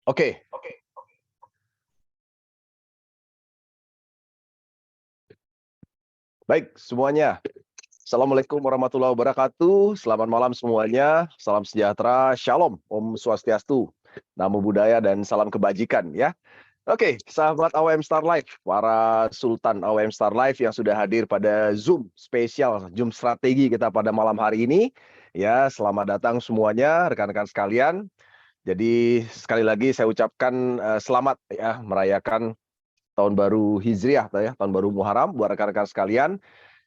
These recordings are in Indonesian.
Oke, baik semuanya. Assalamualaikum warahmatullahi wabarakatuh. Selamat malam semuanya. Salam sejahtera, Shalom, Om Swastiastu, Namo Buddhaya dan salam kebajikan ya. Oke, sahabat AWM Star Life, para Sultan AWM Star Life yang sudah hadir pada Zoom spesial, Zoom strategi kita pada malam hari ini. Ya, selamat datang semuanya rekan-rekan sekalian. Jadi sekali lagi saya ucapkan selamat ya merayakan tahun baru Hijriah ya, tahun baru Muharram buat rekan-rekan sekalian.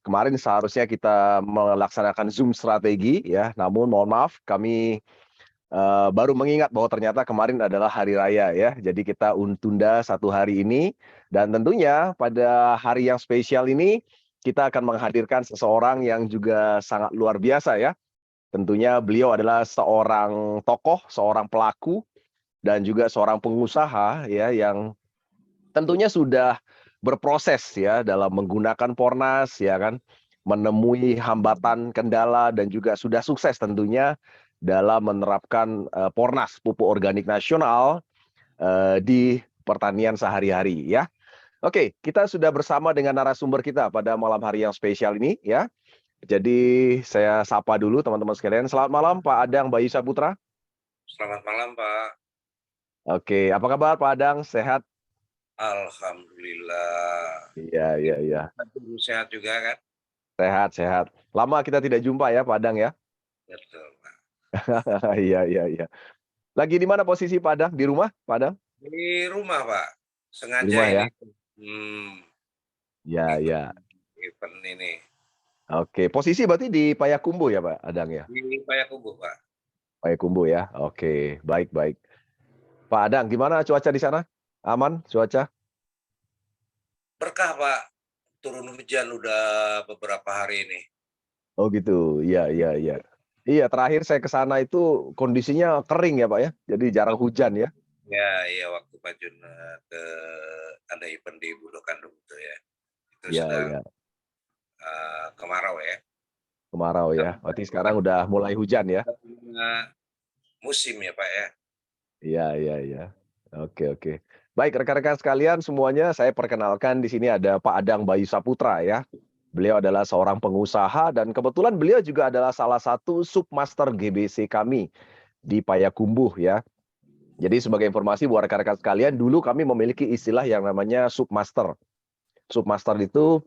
Kemarin seharusnya kita melaksanakan Zoom strategi ya, namun mohon maaf kami baru mengingat bahwa ternyata kemarin adalah hari raya ya. Jadi kita tunda satu hari ini dan tentunya pada hari yang spesial ini kita akan menghadirkan seseorang yang juga sangat luar biasa ya. Tentunya beliau adalah seorang tokoh, seorang pelaku dan juga seorang pengusaha ya yang tentunya sudah berproses ya dalam menggunakan Pornas ya kan, menemui hambatan, kendala dan juga sudah sukses tentunya dalam menerapkan, Pornas, pupuk organik nasional, di pertanian sehari-hari ya. Oke, kita sudah bersama dengan narasumber kita pada malam hari yang spesial ini ya. Jadi saya sapa dulu teman-teman sekalian. Selamat malam Pak Adang Bayu Saputra. Selamat malam, Pak. Oke, apa kabar Pak Adang? Sehat? Alhamdulillah. Iya iya iya. Sehat juga kan? Sehat sehat. Lama kita tidak jumpa ya Pak Adang ya? Betul, Pak. Iya iya iya. Lagi di mana posisi Pak Adang? Di rumah Pak Adang? Di rumah, Pak. Di Sengaja rumah ya? ini Iya ikut iya. event ini Oke, posisi berarti di Payakumbuh ya Pak Adang ya? di Payakumbuh, Pak. Payakumbuh ya? Oke, baik baik. Pak Adang, gimana cuaca di sana? Aman cuaca? Berkah, Pak. Turun hujan udah beberapa hari ini. Oh gitu, iya iya iya. Iya, terakhir saya ke sana itu kondisinya kering ya Pak ya? Jadi jarang hujan ya? Ya, iya waktu Pak Jun ke ada event di Budokandung itu ya. Itu Iya sedang iya, kemarau ya. kemarau ya. Berarti sekarang udah mulai hujan ya? Musim ya, Pak ya. Iya iya iya. Oke oke. Baik rekan-rekan sekalian semuanya, saya perkenalkan di sini ada Pak Adang Bayu Saputra ya. Beliau adalah seorang pengusaha dan kebetulan beliau juga adalah salah satu submaster GBC kami di Payakumbuh ya. Jadi sebagai informasi buat rekan-rekan sekalian, dulu kami memiliki istilah yang namanya submaster. Submaster itu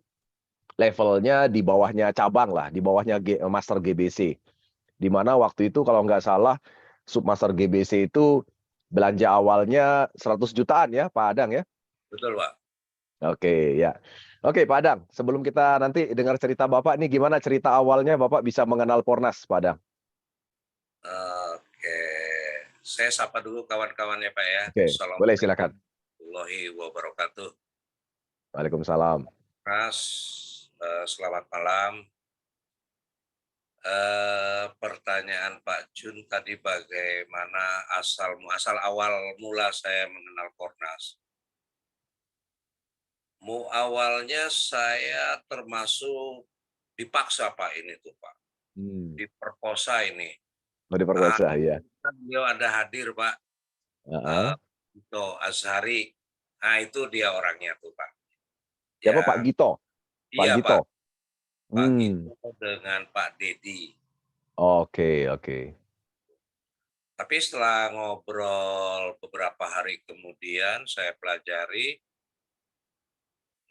levelnya di bawahnya cabang lah, di bawahnya master GBC. Di mana waktu itu kalau nggak salah submaster GBC itu belanja awalnya 100 jutaan ya Pak Adang ya? Betul, Pak. Oke ya. Oke Pak Adang, sebelum kita nanti dengar cerita Bapak nih gimana cerita awalnya Bapak bisa mengenal Pornas Pak Adang? Oke, saya sapa dulu kawan-kawan ya, Pak ya. Oke, boleh Assalamualaikum silakan. warahmatullahi wabarakatuh. Waalaikumsalam. Mas, selamat malam. Pertanyaan Pak Jun tadi bagaimana asal awal mula saya mengenal Kornas. Awalnya saya termasuk dipaksa Pak ini tuh Pak, Hmm. diperkosa ini. Oh Ah, diperkosa ya. kan beliau ada hadir Pak, Heeh. eee, Tito Azhari. Nah itu dia orangnya tuh Pak. Siapa Pak Ya, Gito? Pak iya Gito? Pak, Pak Hmm. Gito dengan Pak Dedi. Oke oke. Tapi setelah ngobrol beberapa hari kemudian saya pelajari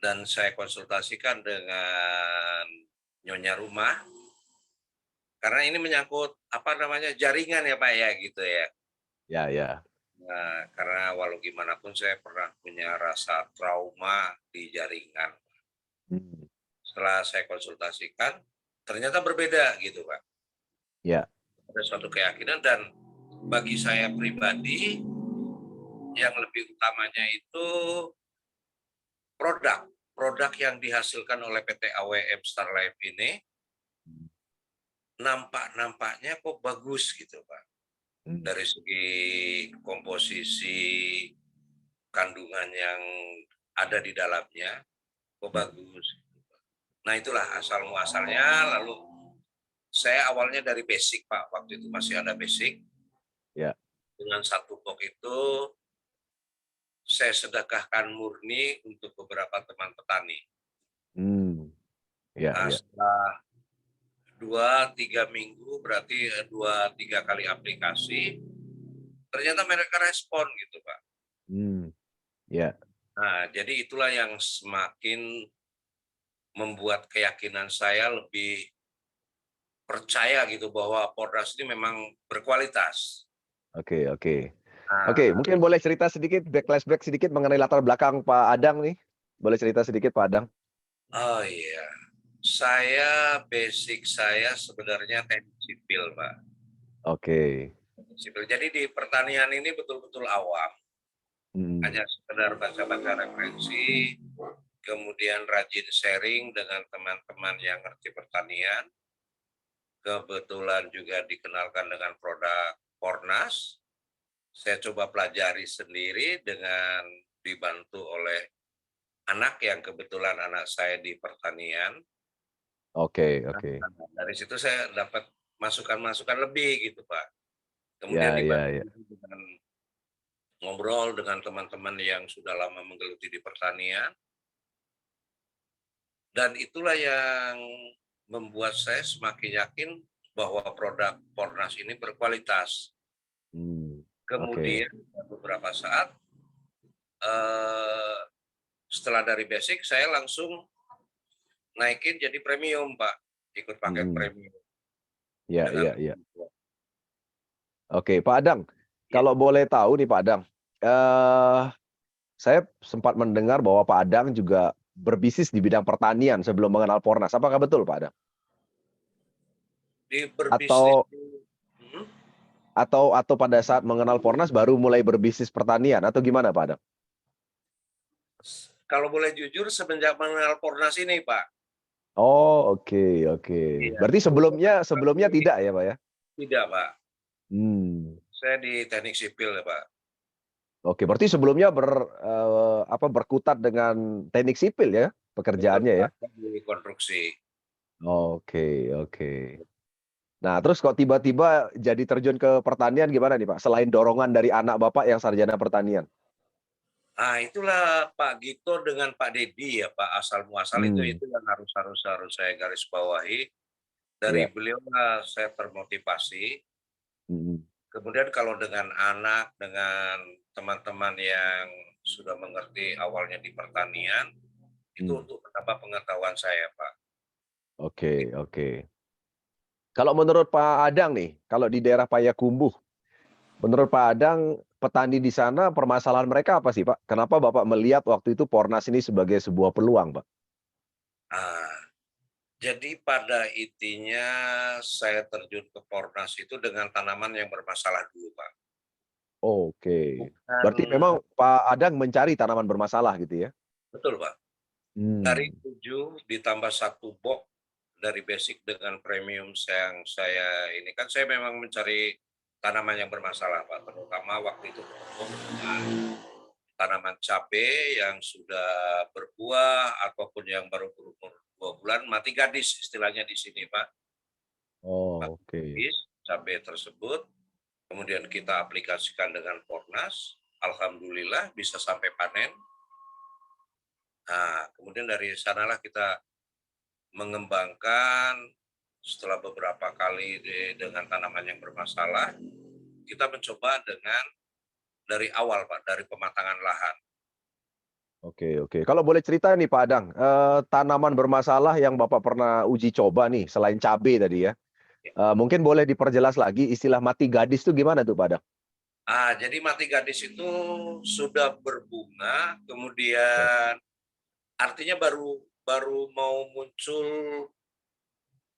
dan saya konsultasikan dengan nyonya rumah, karena ini menyangkut apa namanya, jaringan ya Pak ya, gitu ya. Ya ya. Nah, karena walau gimana pun saya pernah punya rasa trauma di jaringan. Hmm. Setelah saya konsultasikan, ternyata berbeda gitu Pak. Ya. Ada suatu keyakinan dan bagi saya pribadi, yang lebih utamanya itu produk. Produk yang dihasilkan oleh PT AWM Star Life ini nampaknya kok bagus gitu Pak. Hmm. Dari segi komposisi kandungan yang ada di dalamnya kok Hmm. bagus. Nah itulah asal muasalnya. Lalu saya awalnya dari basic Pak. Waktu itu masih ada basic. Ya. Dengan satu box itu saya sedekahkan murni untuk beberapa teman petani. Hmm, ya, Nah, ya. setelah 2-3 minggu, berarti 2-3 kali aplikasi, ternyata mereka respon gitu, Pak. Hmm, ya. Nah, jadi itulah yang semakin membuat keyakinan saya lebih percaya gitu bahwa Pornas ini memang berkualitas. Oke, oke. Oke, Nah, mungkin boleh cerita sedikit, flashback sedikit mengenai latar belakang Pak Adang nih? Boleh cerita sedikit Pak Adang? oh iya, basic saya sebenarnya teknik sipil, Pak. Oke. Sipil. Jadi di pertanian ini betul-betul awam, Hmm, hanya sekedar baca-baca referensi, kemudian rajin sharing dengan teman-teman yang ngerti pertanian. Kebetulan juga dikenalkan dengan produk Pornas. Saya coba pelajari sendiri dengan dibantu oleh anak yang kebetulan anak saya di pertanian. oke, Nah, oke. dari situ saya dapat masukan-masukan lebih gitu, Pak. Kemudian Ya, ya, dibantu ya. juga dengan ngobrol dengan teman-teman yang sudah lama menggeluti di pertanian, dan itulah yang membuat saya semakin yakin bahwa produk Pornas ini berkualitas. Hmm, oke. Kemudian beberapa saat, eee, setelah dari basic saya langsung naikin jadi premium, Pak, ikut paket Hmm, premium ya, dengan ya, ya. Oke, Pak Adang, ya, kalau boleh tahu nih Pak Adang, eh saya sempat mendengar bahwa Pak Adang juga berbisnis di bidang pertanian sebelum mengenal Pornas. Apakah betul Pak Adang? di berbisnis Atau mhm, atau pada saat mengenal Pornas baru mulai berbisnis pertanian atau gimana Pak Adang? kalau boleh jujur semenjak mengenal Pornas ini, Pak. Oh, oke, oke. Iya, Berarti sebelumnya sebelumnya sebelumnya tidak ya, Pak, ya? tidak, Pak. Hmm, Saya di teknik sipil ya, Pak. oke. Berarti sebelumnya berkutat dengan teknik sipil ya, Betul, pekerjaannya ya? Pak, di konstruksi. Oke, oke. Nah, terus kok tiba-tiba jadi terjun ke pertanian gimana nih, Pak? Selain dorongan dari anak Bapak yang sarjana pertanian? Ah, itulah Pak Gito dengan Pak Dedi ya, Pak, asal muasal itu Hmm, itu yang harus harus harus saya garis bawahi. Dari iya. beliau lah saya termotivasi. Mhm, Kemudian kalau dengan anak, dengan teman-teman yang sudah mengerti awalnya di pertanian, itu hmm. untuk menambah pengetahuan saya, Pak. Oke, oke. Kalau menurut Pak Adang nih, kalau di daerah Payakumbuh, menurut Pak Adang, petani di sana permasalahan mereka apa sih, Pak? Kenapa Bapak melihat waktu itu Pornas ini sebagai sebuah peluang, Pak? Ah, jadi pada intinya saya terjun ke Pornas itu dengan tanaman yang bermasalah dulu, Pak. Oke. Bukan, Berarti memang Pak Adang mencari tanaman bermasalah gitu ya? betul, Pak. Dari Hmm, 7 ditambah 1 box dari basic dengan premium yang saya ini kan saya memang mencari tanaman yang bermasalah, Pak, terutama waktu itu berhubung dengan tanaman cabai yang sudah berbuah ataupun yang baru berumur 2 bulan, mati gadis istilahnya di sini, Pak. oh, Mati oke. gadis cabai tersebut, kemudian kita aplikasikan dengan Pornas, alhamdulillah bisa sampai panen. Nah, kemudian dari sanalah kita mengembangkan setelah beberapa kali dengan tanaman yang bermasalah, kita mencoba dengan dari awal, Pak, dari pematangan lahan. Oke, oke. Kalau boleh cerita nih Pak Adang, tanaman bermasalah yang Bapak pernah uji coba nih selain cabe tadi ya, mungkin boleh diperjelas lagi istilah mati gadis itu gimana tuh Pak Adang? Ah, jadi mati gadis itu sudah berbunga, Ya. kemudian artinya baru baru mau muncul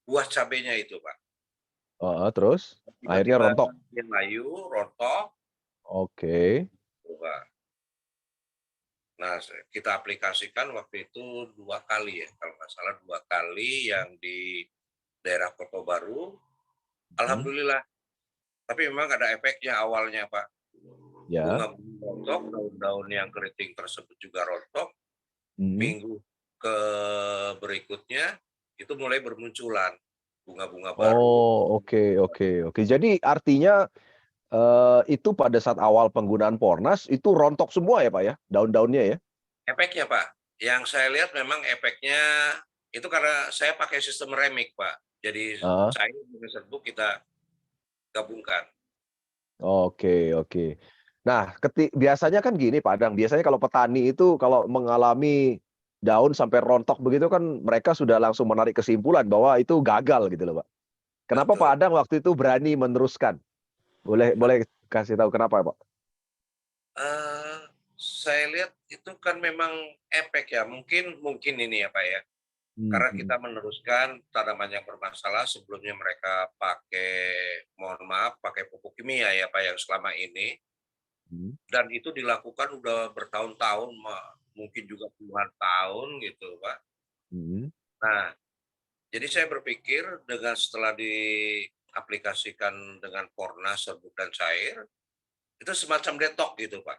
buah cabenya itu, Pak. Heeh, terus? Akhirnya Tiba-tiba rontok? dia layu, rontok, Oke. tuh, Pak. Nah, kita aplikasikan waktu itu 2 kali ya, kalau nggak salah 2 kali yang di daerah Kota Baru. Mhm. Alhamdulillah, tapi memang ada efeknya awalnya, Pak. Ya. Bunga-bunga rontok, daun-daun yang keriting tersebut juga rontok. Mhm. Minggu ke berikutnya itu mulai bermunculan bunga-bunga baru. Oh, oke, oke, oke. Jadi artinya, Itu pada saat awal penggunaan Pornas, itu rontok semua ya, Pak, ya? Daun-daunnya ya? Efeknya, Pak, yang saya lihat memang efeknya itu karena saya pakai sistem remik, Pak. Jadi Heeh. cair dengan serbuk kita gabungkan. Oke, oke. Nah, biasanya kan gini Pak Adang, biasanya kalau petani itu kalau mengalami daun sampai rontok begitu kan mereka sudah langsung menarik kesimpulan bahwa itu gagal gitu loh, Pak. Kenapa Pak Betul. Adang waktu itu berani meneruskan? Boleh boleh kasih tahu kenapa, Pak? Eee, saya lihat itu kan memang efek ya, mungkin mungkin ini ya, Pak, ya, Mmm, karena kita mhm, meneruskan tanaman yang bermasalah sebelumnya mereka pakai, mohon maaf, pakai pupuk kimia ya, Pak, yang selama ini, mhm, dan itu dilakukan udah bertahun-tahun, mungkin juga puluhan tahun gitu, Pak. mhm. Nah, jadi saya berpikir dengan setelah diaplikasikan dengan Pornas, serbuk dan cair, itu semacam detok gitu, Pak.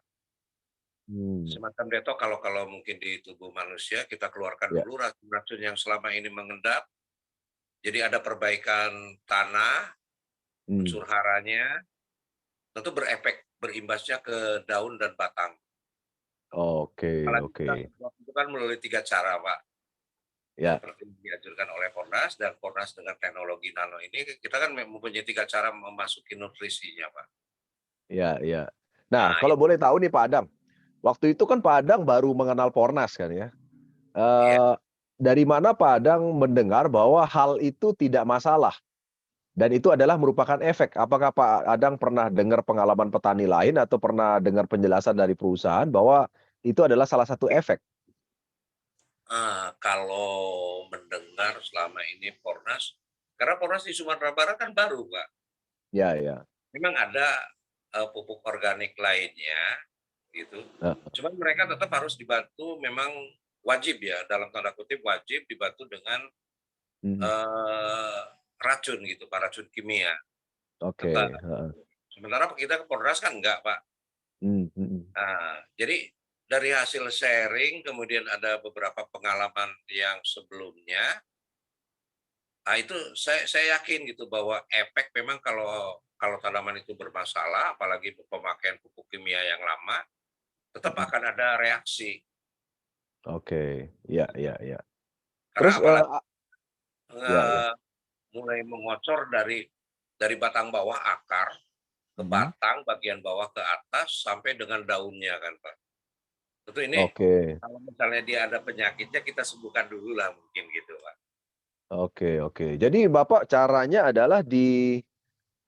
Mmm, Semacam detok kalau kalau mungkin di tubuh manusia kita keluarkan ya, dulu racun-racun yang selama ini mengendap, jadi ada perbaikan tanah, mmm. unsur haranya, tentu berefek berimbasnya ke daun dan batang. Oke, Apalagi kita oke. support itu kan melalui 3 cara, Pak, Ya, seperti yang dianjurkan oleh Pornas dan Pornas dengan teknologi nano ini kita kan mempunyai 3 cara memasuki nutrisinya, Pak. ya, ya. Nah, Nah kalau itu boleh tahu nih Pak Adang, waktu itu kan Pak Adang baru mengenal Pornas kan ya? iya, Eee, dari mana Pak Adang mendengar bahwa hal itu tidak masalah dan itu adalah merupakan efek? Apakah Pak Adang pernah dengar pengalaman petani lain atau pernah dengar penjelasan dari perusahaan bahwa itu adalah salah satu efek? kalau mendengar selama ini Pornas karena Pornas di Sumatera Barat kan baru, Pak. Ya, ya. Memang ada, pupuk organik lainnya, gitu. Heeh, Cuman mereka tetap harus dibantu memang wajib ya, dalam tanda kutip wajib dibantu dengan, mhm. eee, racun gitu, Pak, racun kimia, tetap. Oke, heeh. Sementara kita ke Polres kan enggak, Pak. Mmm, mhm. Nah, jadi dari hasil sharing kemudian ada beberapa pengalaman yang sebelumnya, itu saya yakin gitu bahwa efek memang kalau kalau tanaman itu bermasalah, apalagi pemakaian pupuk kimia yang lama, tetap Mhm. akan ada reaksi, Oke. Iya, iya, iya. karena Terus, apalagi, ya, ya. eee, mulai mengocor dari batang bawah akar, ke Mhm. batang bagian bawah ke atas sampai dengan daunnya kan, Pak. Tentu ini Oke, kalau misalnya dia ada penyakitnya kita sembuhkan dulu lah mungkin gitu, Pak. oke, oke. Jadi Bapak caranya adalah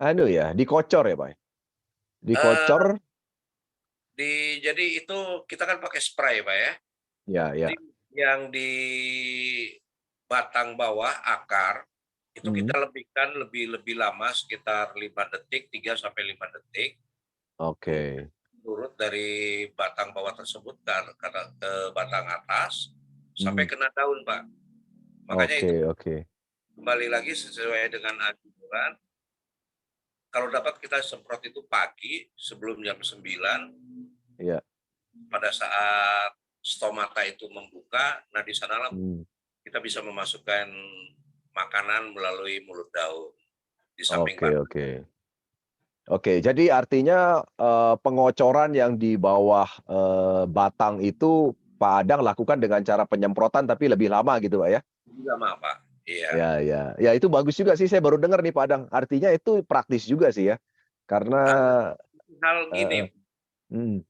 anu ya, dikocor ya, Pak, ya? Dikocor Eee, jadi itu kita kan pakai spray, Pak, ya. ya, Jadi ya. yang di batang bawah akar, itu kita Mhm. lebihkan lebih lebih lama sekitar 5 detik, 3 sampai 5 detik. Kemudian Oke. turut dari batang bawah tersebut ke batang atas sampai Mhm. kena daun, Pak. Makanya itu Oke, oke. kembali lagi sesuai dengan anjuran, kalau dapat kita semprot itu pagi sebelum jam 9 Iya. pada saat stomata itu membuka, nah di sanalah Mmm. kita bisa memasukkan makanan melalui mulut daun di samping Oke, batang. oke. Oke, jadi artinya, pengocoran yang di bawah, batang itu Pak Adang lakukan dengan cara penyemprotan tapi lebih lama gitu, Pak, ya? Juga maaf, Pak. Iya. Ya, ya. Ya itu bagus juga sih, saya baru dengar nih, Pak Adang. Artinya itu praktis juga sih ya? Karena Nah, hal gini, heeh, mhm,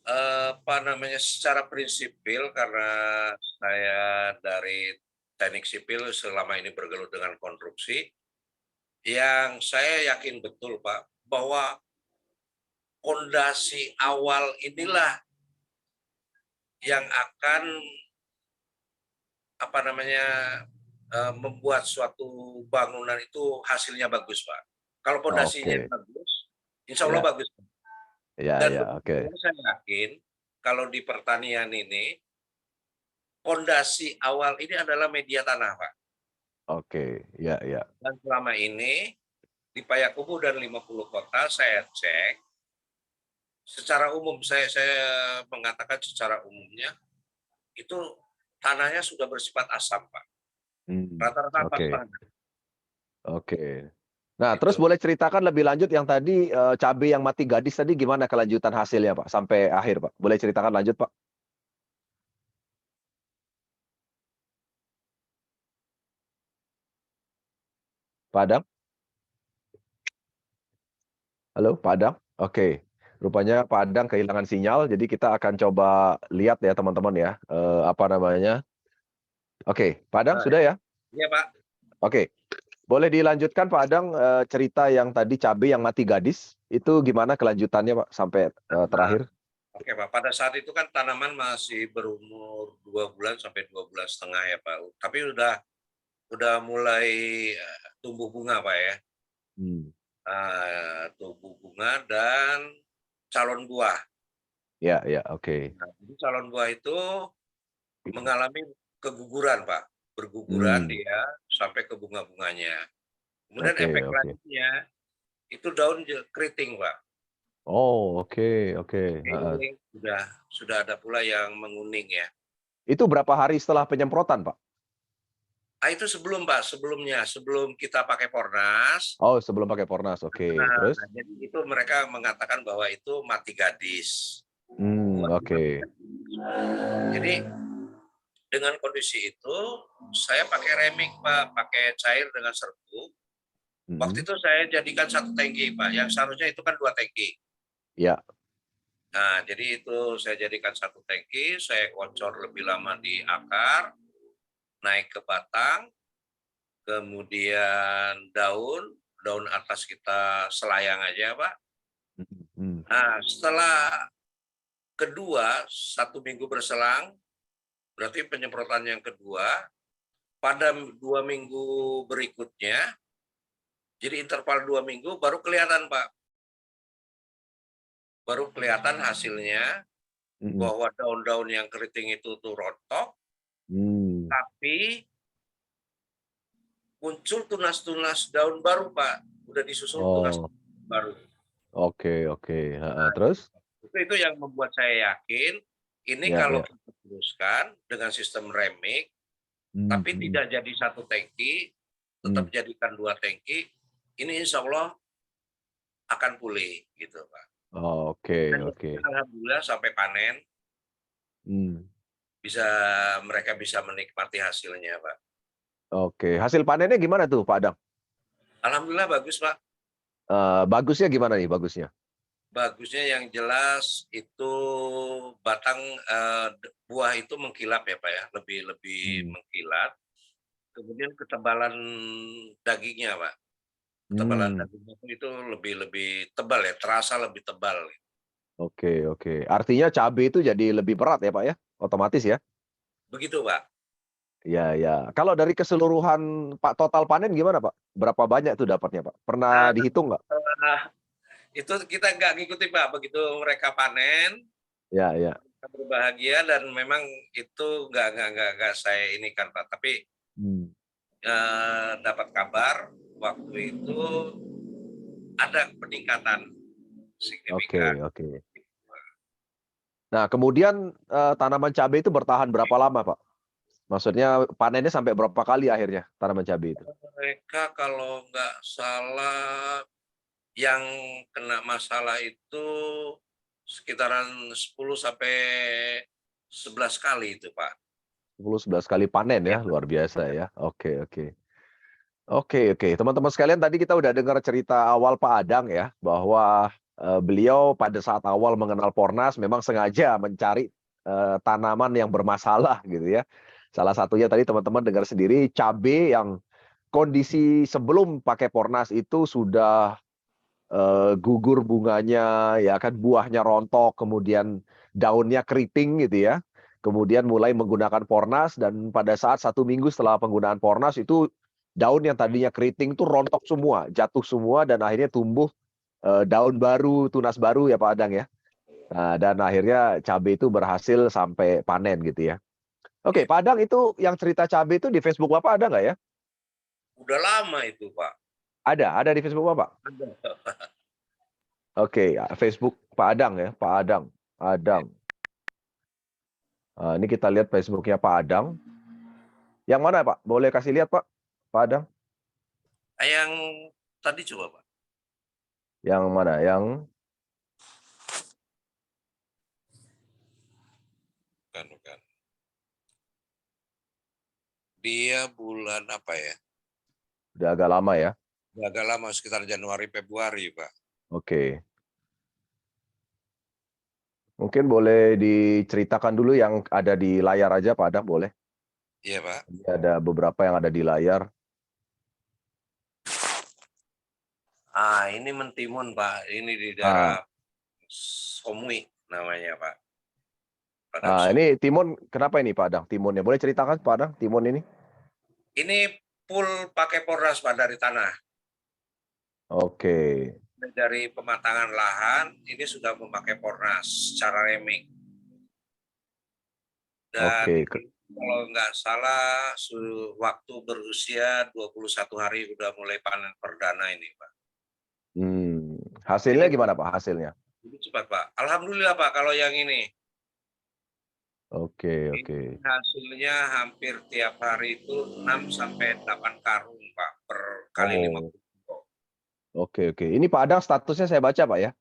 apa namanya, secara prinsipil karena saya dari teknik sipil selama ini bergelut dengan konstruksi, yang saya yakin betul, Pak, bahwa pondasi awal inilah yang akan, apa namanya, membuat suatu bangunan itu hasilnya bagus, Pak. Kalau pondasinya oke. bagus, insya Allah Ya, bagus. ya, Dan ya, begitu oke. pula saya yakin kalau di pertanian ini, pondasi awal ini adalah media tanah, Pak. Oke, ya, ya. Dan selama ini di Payakumbuh dan 50 kota saya cek, secara umum saya mengatakan secara umumnya, itu tanahnya sudah bersifat asam, Pak. Mmm, Rata-rata 4 oke, tanah. oke. Nah, terus Itu. boleh ceritakan lebih lanjut yang tadi cabai yang mati gadis tadi gimana kelanjutan hasilnya, Pak? Sampai akhir, Pak. Boleh ceritakan lanjut, Pak? Pak Adang? Halo, Pak Adang? Oke. Rupanya Pak Adang kehilangan sinyal, jadi kita akan coba lihat ya teman-teman ya, apa namanya. Oke, Pak Adang Nah, sudah ya? iya Pak. Oke. Boleh dilanjutkan Pak Adang cerita yang tadi cabai yang mati gadis, itu gimana kelanjutannya Pak sampai Nah, terakhir? oke Pak. Pada saat itu kan tanaman masih berumur 2 bulan sampai 2 bulan setengah ya Pak. Tapi udah mulai tumbuh bunga Pak ya. Hmm. Tumbuh bunga dan calon buah. Ya, ya, oke. Nah, jadi calon buah itu mengalami keguguran Pak. Berguguran Hmm. dia sampai ke bunga-bunganya. Kemudian Oke, efek oke. lanjutnya itu daun keriting Pak. Oh, oke, oke. Heeh. Keriting sudah ada pula yang menguning ya. Itu berapa hari setelah penyemprotan, Pak? Itu sebelum Pak, sebelumnya, sebelum kita pakai Pornas. Oh, sebelum pakai Pornas. Oke, Nah, terus? jadi itu mereka mengatakan bahwa itu mati gadis. Hmm, Buahnya mati oke. gadis. Jadi dengan kondisi itu saya pakai remik Pak, pakai cair dengan serbuk. Waktu Mhm. itu saya jadikan 1 tangki Pak, yang seharusnya itu kan 2 tangki. Ya. Nah, jadi itu saya jadikan 1 tangki, saya kocor lebih lama di akar, naik ke batang, kemudian daun atas kita selayang aja Pak. Mhm, mhm. Nah, setelah kedua, 1 minggu berselang, berarti penyemprotan yang kedua, pada 2 minggu berikutnya, jadi interval 2 minggu baru kelihatan Pak, baru kelihatan hasilnya Mhm. bahwa daun-daun yang keriting itu tuh rontok, Hmm. tapi muncul tunas-tunas daun baru Pak, udah disusul tunas Oh, baru. oke, oke. Heeh, terus? Itu yang membuat saya yakin, ini Ya, kalau ya. kita teruskan dengan sistem remik, Hmm, tapi mhm. tidak jadi 1 tangki, tetap Hmm. jadikan 2 tangki, ini insya Allah akan pulih gitu Pak. Dan Oke, itu oke. alhamdulillah sampai panen, Hmm. bisa mereka bisa menikmati hasilnya Pak. Oke. Hasil panennya gimana tuh, Pak Adang? Alhamdulillah bagus Pak. Bagusnya gimana nih bagusnya? Bagusnya yang jelas itu batang, buah itu mengkilap ya Pak ya, lebih lebih Hmm. mengkilat. Kemudian ketebalan dagingnya Pak, ketebalan Hmm. dagingnya itu lebih lebih tebal ya, terasa lebih tebal. Oke, oke. Artinya cabai itu jadi lebih berat ya, Pak, ya? Otomatis ya? Begitu Pak. Iya, iya. Kalau dari keseluruhan Pak, total panen gimana, Pak? Berapa banyak tuh dapatnya, Pak? Pernah Nah, dihitung nggak? itu kita nggak ngikutin Pak, begitu mereka panen, Ya, ya. kita berbahagia dan memang itu nggak saya ini kan Pak, tapi Hmm. dapat kabar waktu itu ada peningkatan signifikan. Oke, oke. Nah, kemudian tanaman cabai itu bertahan berapa lama, Pak? Maksudnya panennya sampai berapa kali akhirnya tanaman cabai itu? Mereka kalau nggak salah yang kena masalah itu sekitaran 10 sampai 11 kali itu Pak. 10, 11 kali panen ya, luar biasa ya. Oke, oke. Oke, oke. Teman-teman sekalian tadi kita udah dengar cerita awal Pak Adang ya, bahwa beliau pada saat awal mengenal Pornas memang sengaja mencari tanaman yang bermasalah gitu ya. Salah satunya tadi teman-teman dengar sendiri cabai yang kondisi sebelum pakai Pornas itu sudah gugur bunganya, ya kan buahnya rontok, kemudian daunnya keriting gitu ya. Kemudian mulai menggunakan Pornas dan pada saat 1 minggu setelah penggunaan Pornas itu daun yang tadinya keriting tuh rontok semua, jatuh semua dan akhirnya tumbuh daun baru, tunas baru ya Pak Adang ya. Nah, dan akhirnya cabai itu berhasil sampai panen gitu ya. Oke, Iya. Pak Adang itu yang cerita cabai itu di Facebook Bapak ada nggak ya? Udah lama itu Pak. Ada di Facebook Bapak? Ada. Oke, ya, Facebook Pak Adang ya, Pak Adang. Adang. Ini kita lihat Facebooknya Pak Adang. Yang mana Pak? Boleh kasih lihat Pak? Pak Adang. Yang Tadi coba Pak. Yang mana? Yang Bukan. Dia bulan apa ya? udah agak lama ya. Udah agak lama, sekitar Januari Februari Pak. Oke. Mungkin boleh diceritakan dulu yang ada di layar aja, Pak Adang, boleh? Iya Pak. Ini ada beberapa yang ada di layar. Ini mentimun Pak. Ini di Ah, daerah Somwi namanya Pak. Padang ini Somwi. timun, kenapa ini Pak Adang? Timunnya, boleh ceritakan Pak Adang, timun ini? Ini full pakai Pornas Pak dari tanah. Oke, Dari pematangan lahan, ini sudah memakai Pornas secara reming. Dan oke. ini kalau nggak salah waktu berusia 21 hari udah mulai panen perdana ini Pak. Hasilnya Ini, gimana Pak, hasilnya? ini cepat Pak. Alhamdulillah Pak kalau yang ini. Oke, Ini oke. hasilnya hampir tiap hari itu 6 sampai 8 karung Pak per kali Oh, 50 kilo. oke. Ini Pak Adang statusnya saya baca Pak ya. Iya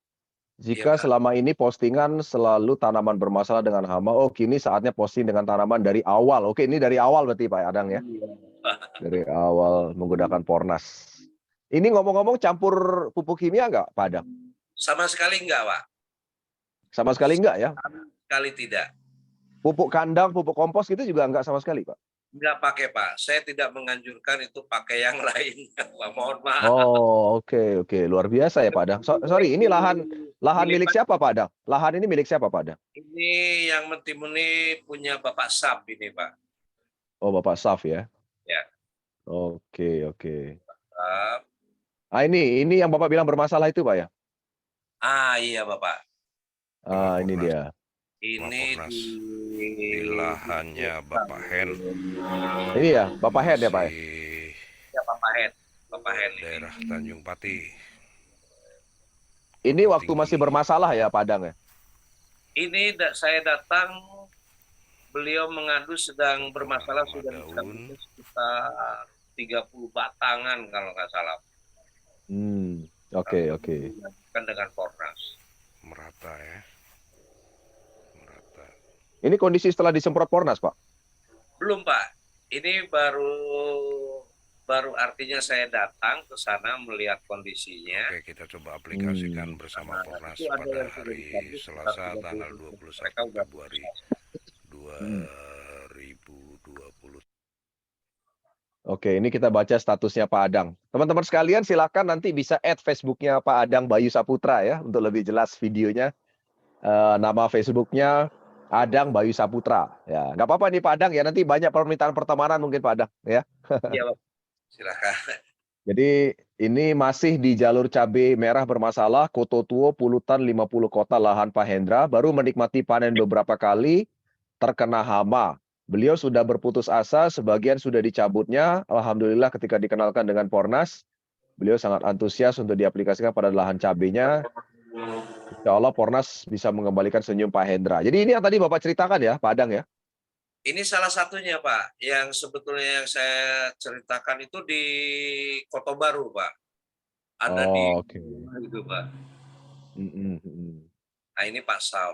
Jika Pak. selama ini postingan selalu tanaman bermasalah dengan hama, oh kini saatnya posting dengan tanaman dari awal. Oke, ini dari awal berarti Pak Adang ya? Iya. Dari awal menggunakan Pornas. Ini ngomong-ngomong campur pupuk kimia nggak Pak Adang? Sama sekali enggak Pak. Sama sekali nggak ya? Sama sekali tidak. Pupuk kandang, pupuk kompos gitu juga nggak sama sekali Pak? Enggak pakai Pak. Saya tidak menganjurkan itu pakai yang lainnya Pak. Mohon maaf. Oh, oke. Luar biasa ya Pak Adang. Sorry, ini lahan Ini milik Pak, siapa Pak Adang? Lahan ini milik siapa Pak Adang? ini yang mentimun ini punya Bapak Sab ini Pak. Oh, Bapak Saf ya. Ya. Oke. Sab. Ini yang Bapak bilang bermasalah itu Pak ya? Iya Bapak. Ini Lapornas, dia. Ini Lapornas di di lahannya Bapak Hen, Ini ya, Bapak Head ya Pak ya? masih Ya, Bapak Hen. Bapak Hen ini. daerah Tanjung Pati, Ini Purwo waktu masih Tinggi, bermasalah ya Pak Adang ya? Ini saya datang, beliau mengadu sedang bermasalah lama sudah daun, mencapai sekitar 30 batangan kalau nggak salah. Oke. Kan dengan Pornas. merata ya, merata. Ini kondisi setelah disemprot Pornas Pak? Belum Pak. Ini baru artinya saya datang ke sana melihat kondisinya. Oke, kita coba aplikasikan bersama Nah, Pornas itu ada pada yang sudah hari dicabut sekitar Selasa 30. tanggal Mereka 21 udah Februari berusaha. 2020. Oke, ini kita baca statusnya Pak Adang. Teman-teman sekalian silakan nanti bisa add Facebooknya Pak Adang Bayu Saputra ya untuk lebih jelas videonya. Nama Facebooknya Adang Bayu Saputra. Ya, nggak apa-apa nih Pak Adang ya. Nanti banyak permintaan pertemanan mungkin Pak Adang ya. Iya, Pak. Silakan. Jadi ini masih di jalur cabai merah bermasalah, Koto Tuo, Pulutan, 50 kota lahan Pak Hendra, baru menikmati panen beberapa kali, terkena hama. Beliau sudah berputus asa, sebagian sudah dicabutnya. Alhamdulillah ketika dikenalkan dengan Pornas, beliau sangat antusias untuk diaplikasikan pada lahan cabainya. Insya Allah Pornas bisa mengembalikan senyum Pak Hendra. Jadi ini yang tadi Bapak ceritakan ya, Pak Adang ya? Ini salah satunya, Pak. Yang sebetulnya yang saya ceritakan itu di Kota Baru, Pak. Ada di Oh, oke. itu, Pak. Mm. Nah, ini Pak Sal.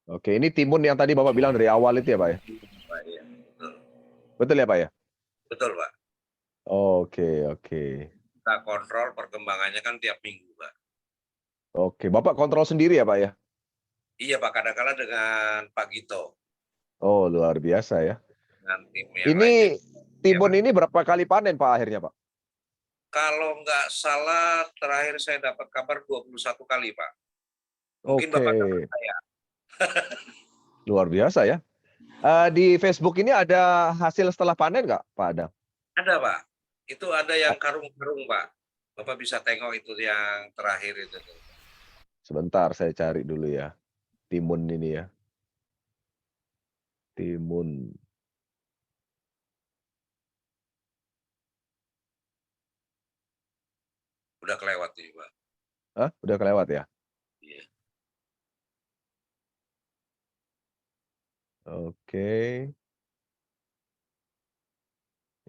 Oke, ini timun yang tadi Bapak bilang dari awal itu ya, Pak ya? Pak, ya. Betul. Betul ya, Pak ya? Betul, Pak. Oke. Kita kontrol perkembangannya kan tiap minggu, Pak. Oke, Bapak kontrol sendiri ya, Pak ya? Iya, Pak. Kadang-kadang dengan Pak Gito. Oh, luar biasa ya. Dengan tim yang lainnya. Ini Iya, timun Pak. ini berapa kali panen, Pak, akhirnya, Pak? Kalau nggak salah, terakhir saya dapat kabar 21 kali, Pak. Mungkin Oke, Bapak dapat saya. luar biasa ya. Di Facebook ini ada hasil setelah panen nggak, Pak Adang? Ada, Pak. Itu ada yang karung-karung, Pak. Bapak bisa tengok itu yang terakhir itu. Sebentar, saya cari dulu ya. Timun ini ya. Timun. Udah kelewat ini, Pak. Hah? Udah kelewat ya? Iya. Oke.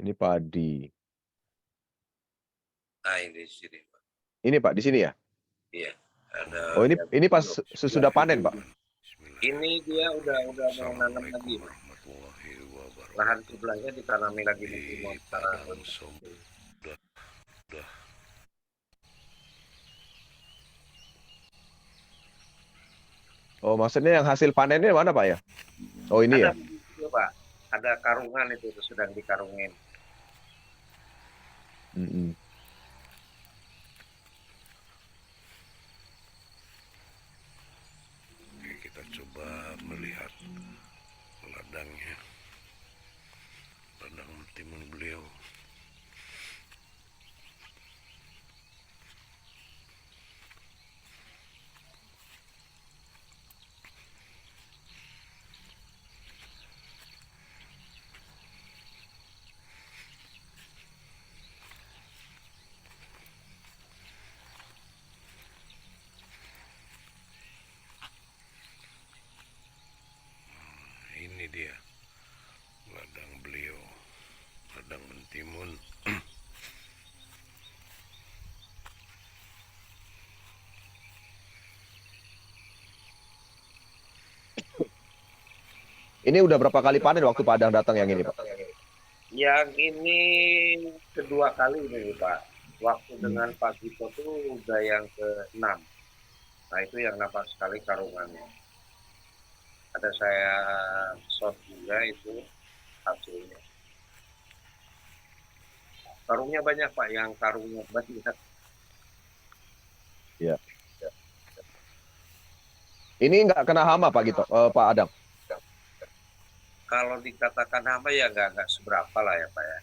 Ini padi. Nah, ini di sini, Pak. Ini Pak, di sini ya? Iya, ada. Oh, ini pas sesudah panen, Pak. Ini dia udah mau nanam Assalamualaikum lagi, Pak. warahmatullahi Lahan wabarakatuh. sebelahnya ditanami lagi Di mentimun Padang sekarang. Somu udah Oh, maksudnya yang hasil panennya mana, Pak ya? Oh, ini ya? Ada video, Pak. Ada karungan itu sedang dikarungin. Mm-mm. Oke, kita coba melihat ladangnya, ladang timun beliau. Ini dia ladang beliau, ladang mentimun. Ini udah berapa kali panen waktu Padang datang yang ini, Pak? Yang ini kedua kali ini, Pak. Waktu dengan Pak Gito tuh udah yang ke-6. Nah, itu yang nampak sekali karungannya. Ada saya shot juga itu hasilnya. Karungnya banyak, Pak. Yang karungnya banyak. Ya. Ini nggak kena hama, Pak gitu, Pak Adang? Kalau dikatakan hama ya nggak seberapa lah ya, Pak ya.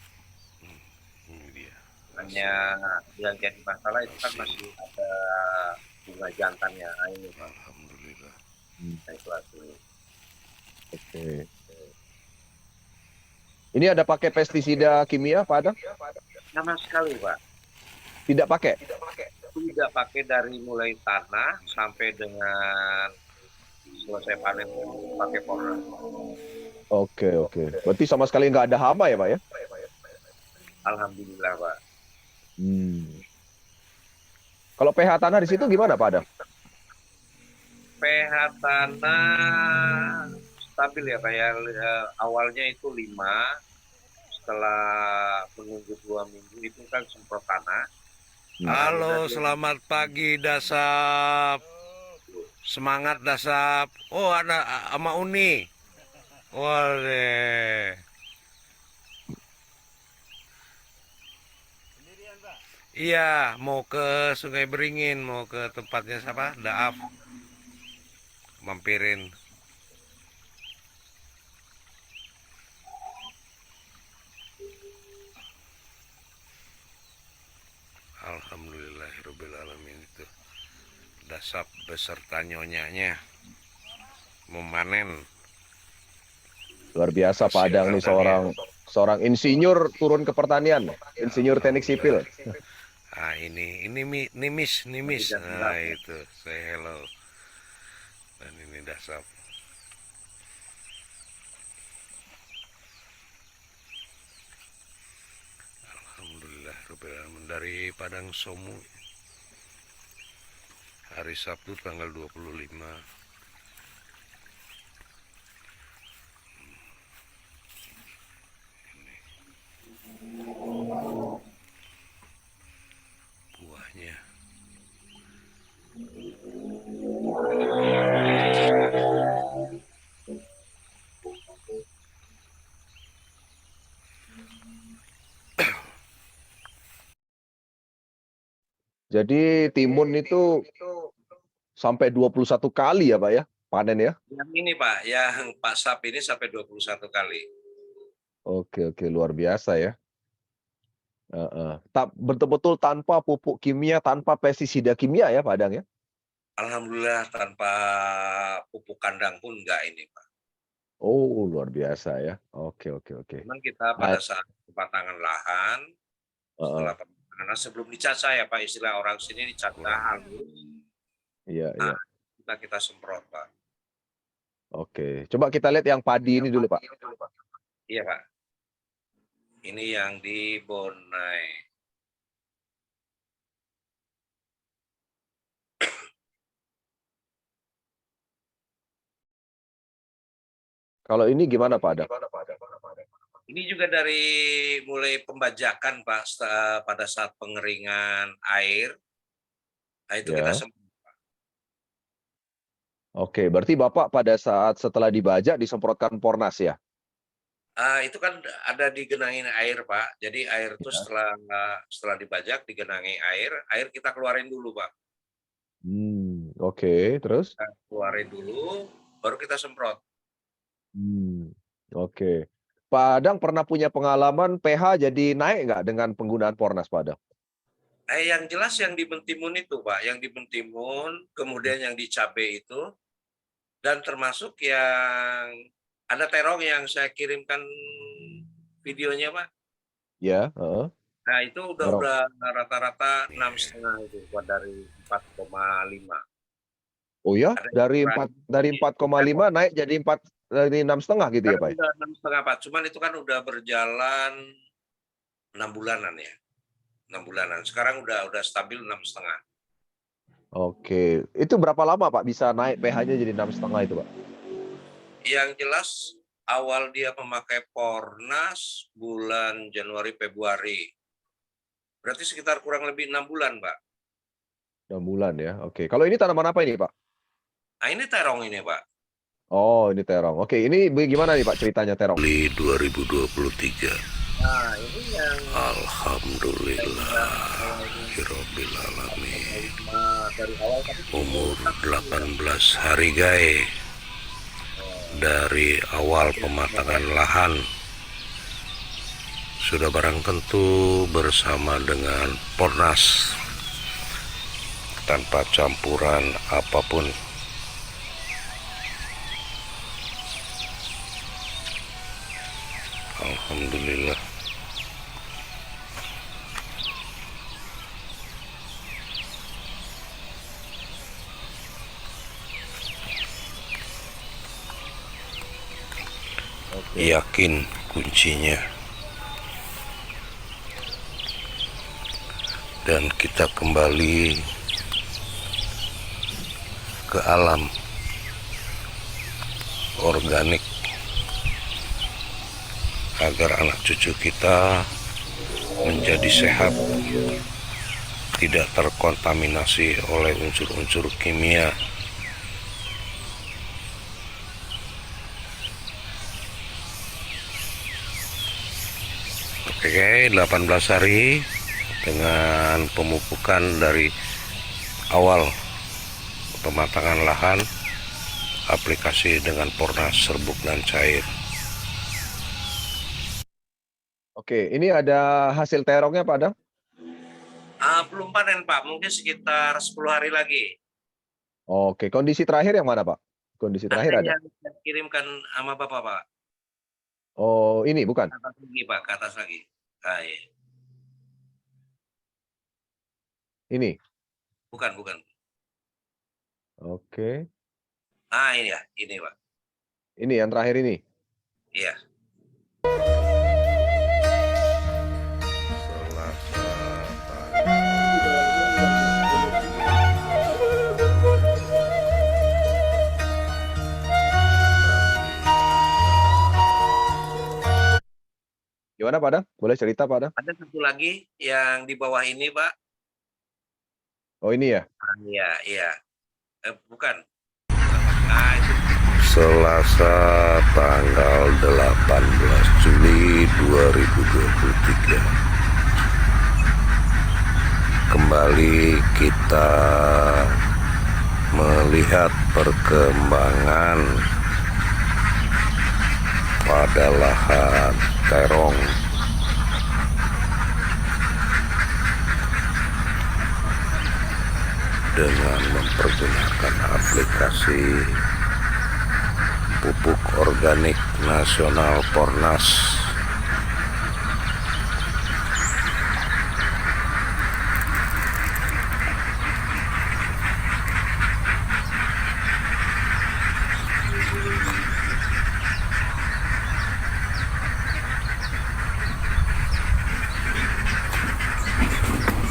Ini dia. Hanya yang jadi masalah itu kan masih ada bunga jantannya. Nah, ini, Pak. Alhamdulillah. Nah, itu hasilnya. Oke. Ini ada pakai pestisida kimia, Pak Adang? Sama sekali, Pak. Tidak pakai? Tidak pakai dari mulai tanah sampai dengan selesai panen pakai porang. Oke. Berarti sama sekali nggak ada hama ya, Pak ya? Alhamdulillah, Pak. Kalau pH tanah di situ gimana, Pak Adang? pH tanah stabil ya, Pak ya. Awalnya itu 5, setelah menunggu 2 minggu itu kan semprot tanah. Halo, selamat pagi Dasap. Semangat Dasap. Oh, ada sama Uni. Waduh. Iya, mau ke Sungai Beringin, mau ke tempatnya siapa? Daaf. Mampirin. Alhamdulillahirobbilalamin itu. Dasap beserta nyonyanya memanen. Luar biasa Pak Hasil Adang nih ladangnya. seorang insinyur turun ke pertanian, insinyur teknik sipil. Ah, ini nimis. Nah, itu say hello. Dan ini Dasap. Alhamdulillah dari Padang Somu. Hari Sabtu tanggal 25. Buahnya. Jadi timun itu sampai 21 kali ya Pak ya panen ya? Yang ini, Pak, yang Pak Sap ini sampai 21 kali. Oke, luar biasa ya. Betul-betul tanpa pupuk kimia, tanpa pestisida kimia ya Pak Adang ya? Alhamdulillah tanpa pupuk kandang pun enggak ini, Pak. Oh, luar biasa ya. Oke. Cuman kita Nah, pada saat pematangan lahan, setelah pematangan sebelum dicacah ya, Pak, istilah orang sini dicacah halus. iya. Kita semprot, Pak. Oke, coba kita lihat yang padi ini dulu Pak. Iya, Pak. Ini yang di Bonai. Kalau ini gimana Pak Adang? Ini juga dari mulai pembajakan Pak, pada saat pengeringan air, nah itu kita Ya. Oke, berarti Bapak pada saat setelah dibajak disemprotkan Pornas ya? itu kan ada digenangin air Pak. Jadi air itu Ya. setelah dibajak digenangi air kita keluarin dulu Pak. Oke, terus? Kita keluarin dulu, baru kita semprot. Oke. Pak Adang pernah punya pengalaman pH jadi naik nggak dengan penggunaan Pornas Pak Adang? Yang jelas yang di Mentimun itu Pak, yang di Mentimun, kemudian yang di Cabe itu, dan termasuk yang ada terong yang saya kirimkan videonya Pak. Ya. Nah itu Terong. udah rata-rata 6,5 itu Pak, dari 4,5. Oh ya, Ada yang kurang. dari 4,5 naik jadi 6,5 gitu ya Pak? Udah 6,5 Pak, cuman itu kan udah berjalan 6 bulanan ya. 6 bulanan. Sekarang udah stabil 6,5. Oke, itu berapa lama Pak bisa naik pH-nya jadi 6,5 itu Pak? Yang jelas awal dia memakai Pornas bulan Januari Februari. Berarti sekitar kurang lebih 6 bulan, Pak. 6 bulan ya. Oke. Kalau ini tanaman apa ini Pak? Nah, ini terong ini, Pak. Oh, ini terong. Oke, ini gimana nih Pak ceritanya terong? Di 2023. Nah, ini yang Alhamdulillah. Hirobbil alamin. dari awal tadi Umur 18 hari gae. Dari awal pematangan lahan sudah barang tentu bersama dengan Pornas tanpa campuran apapun. Alhamdulillah. Yakin kuncinya. Dan kita kembali ke alam organik agar anak cucu kita menjadi sehat, tidak terkontaminasi oleh unsur-unsur kimia. Oke, 18 hari dengan pemupukan dari awal pematangan lahan, aplikasi dengan Pornas serbuk dan cair. Oke, ini ada hasil terongnya Pak Adang? belum panen, Pak. Mungkin sekitar 10 hari lagi. Oke, kondisi terakhir yang mana Pak? Kondisi terakhir ada? Yang saya kirimkan sama Bapak, Pak. Oh, ini bukan? Ke atas lagi, Pak. Ke atas lagi. Nah, iya. Ini? Bukan. Oke. Ah, ini ya. Ini, Pak. Ini yang terakhir ini? Iya. Gimana Pak Adang? Boleh cerita Pak Adang? Ada satu lagi yang di bawah ini, Pak. Oh, ini ya? Iya. Bukan. Nah, itu. Selasa tanggal 18 Juli 2023. Kembali kita melihat perkembangan pada lahan terong dengan mempergunakan aplikasi pupuk organik nasional Pornas.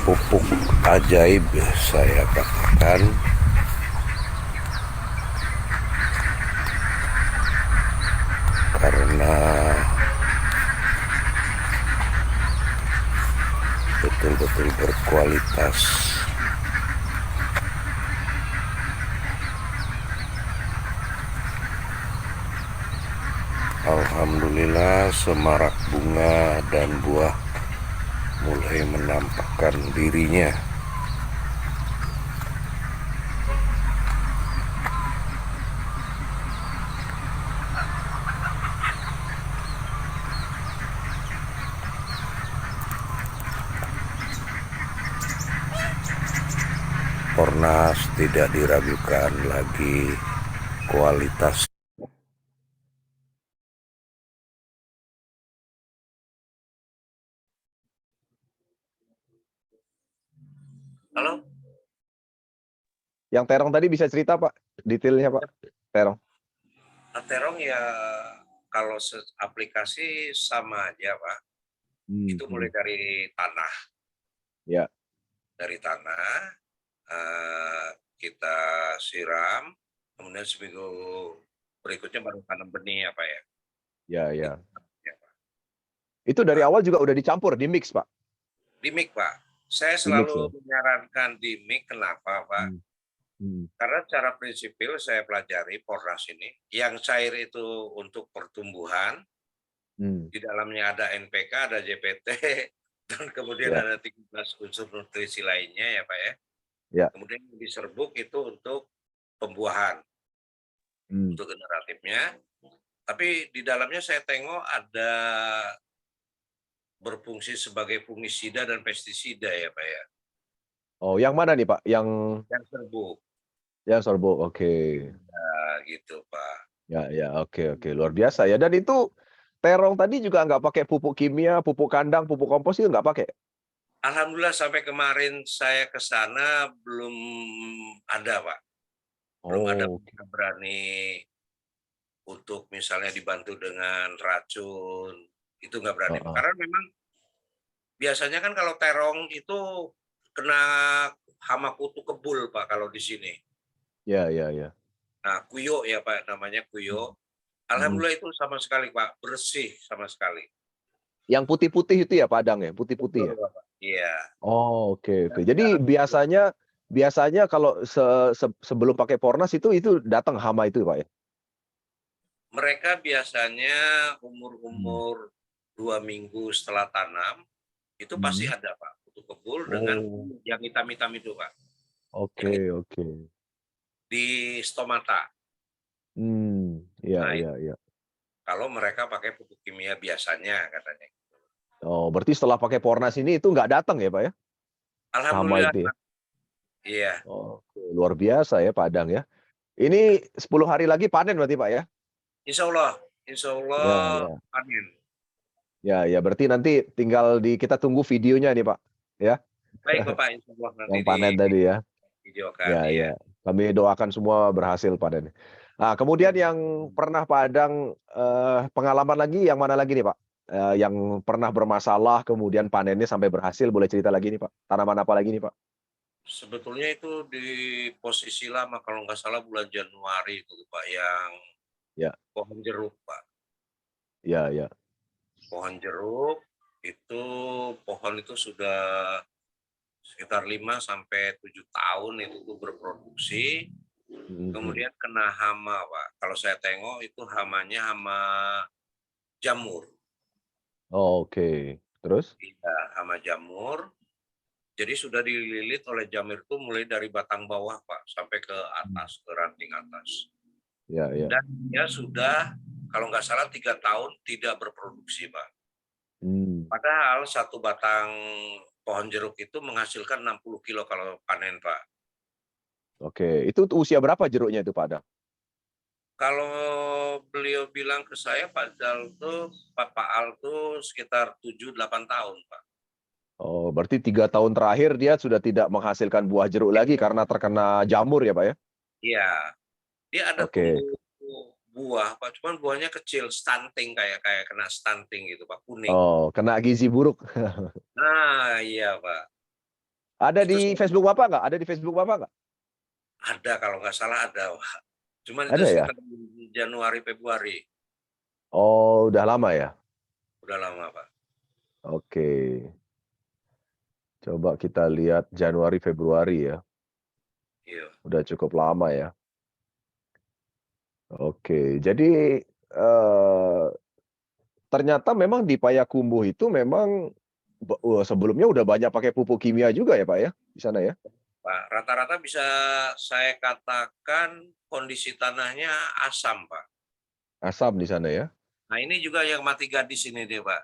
Pupuk ajaib saya katakan, betul-betul berkualitas. Alhamdulillah, semarak bunga dan buah mulai menampakkan dirinya. Pornas tidak diragukan lagi kualitas. Halo? Yang terong tadi bisa cerita Pak, detailnya Pak, terong. Terong ya kalau aplikasi sama aja Pak. Itu mulai dari tanah. Ya. Dari tanah kita siram, kemudian seminggu berikutnya baru tanam benih apa ya. Ya, ya. Ya, Pak. Itu dari awal juga udah dicampur, di mix Pak? Di mix Pak. Saya Di mix, selalu ya? menyarankan di mix, kenapa Pak? Karena secara prinsipil saya pelajari Pornas ini, yang cair itu untuk pertumbuhan, di dalamnya ada NPK, ada JPT, dan kemudian Ya. ada 13 unsur nutrisi lainnya ya Pak ya. Ya. Kemudian di serbuk itu untuk pembuahan, untuk generatifnya. Tapi di dalamnya saya tengok ada berfungsi sebagai fungisida dan pestisida ya Pak ya. Oh, yang mana nih Pak? Yang serbuk. Yang serbuk, oke. Nah, gitu Pak. Ya, ya, oke, luar biasa ya. Dan itu terong tadi juga nggak pakai pupuk kimia, pupuk kandang, pupuk kompos itu nggak pakai? Alhamdulillah sampai kemarin saya ke sana belum ada Pak. Belum ada yang berani untuk misalnya dibantu dengan racun, itu nggak berani. Karena memang biasanya kan kalau terong itu kena hama kutu kebul Pak kalau di sini. Ya, ya, ya. Nah, kuyo ya Pak, namanya kuyo. Alhamdulillah itu sama sekali Pak, bersih sama sekali. Yang putih-putih itu ya Padang ya, putih-putih ya? Iya. Oh, oke. Jadi biasanya kalau sebelum pakai Pornas itu datang hama itu Pak ya? Mereka biasanya umur 2 minggu setelah tanam, itu pasti ada Pak, kutu kebul dengan yang hitam-hitam itu Pak. Oke. Di stomata. Iya, Nah, iya. kalau mereka pakai pupuk kimia biasanya katanya. Oh, berarti setelah pakai Pornas ini itu nggak datang ya Pak ya? Hama Alhamdulillah itu ya? Pak. Iya. Oh, luar biasa ya Padang ya. Ini 10 hari lagi panen berarti Pak ya? Insya Allah Ya. panen. Ya, berarti nanti tinggal kita tunggu videonya nih Pak, ya. Baik Bapak, insya Allah nanti Yang di panen tadi ya. videokan ya. Ya. Kami doakan semua berhasil panen. Nah, kemudian yang pernah Padang pengalaman lagi yang mana lagi nih Pak? Yang pernah bermasalah kemudian panennya sampai berhasil, boleh cerita lagi nih Pak? Tanaman apa lagi nih Pak? Sebetulnya itu di posisi lama kalau nggak salah bulan Januari itu Pak, yang pohon jeruk Pak. Ya. Pohon jeruk itu sudah sekitar 5 sampai 7 tahun itu berproduksi. Kemudian kena hama Pak. Kalau saya tengok itu hamanya hama jamur. Oh, oke. Terus? Iya, hama jamur. Jadi sudah dililit oleh jamur itu mulai dari batang bawah Pak sampai ke atas, ke ranting atas. Ya. Dan dia sudah kalau nggak salah 3 tahun tidak berproduksi Pak. Padahal satu batang pohon jeruk itu menghasilkan 60 kilo kalau panen Pak. Oke, itu usia berapa jeruknya itu Pak Adang? Kalau beliau bilang ke saya Pak Al tuh sekitar 7-8 tahun Pak. Oh, berarti 3 tahun terakhir dia sudah tidak menghasilkan buah jeruk lagi karena terkena jamur ya Pak ya? Iya, dia ada Oke. tumbuh buah Pak, cuman buahnya kecil, stunting kayak kena stunting gitu Pak, kuning. Oh, kena gizi buruk. Nah, iya Pak. Ada Itu di Facebook Bapak nggak? Ada di Facebook Bapak nggak? ada kalau nggak salah ada Pak. Cuman itu Ada ya? sekitar Januari Februari. Oh, udah lama ya? Udah lama Pak. Oke. Coba kita lihat Januari, Februari ya. Iya. Udah cukup lama ya. Oke, jadi ternyata memang di Payakumbuh itu memang sebelumnya udah banyak pakai pupuk kimia juga ya Pak ya di sana ya? Pak, rata-rata bisa saya katakan kondisi tanahnya asam, Pak. Asam di sana ya? Nah, ini juga yang mati gadis ini deh, Pak.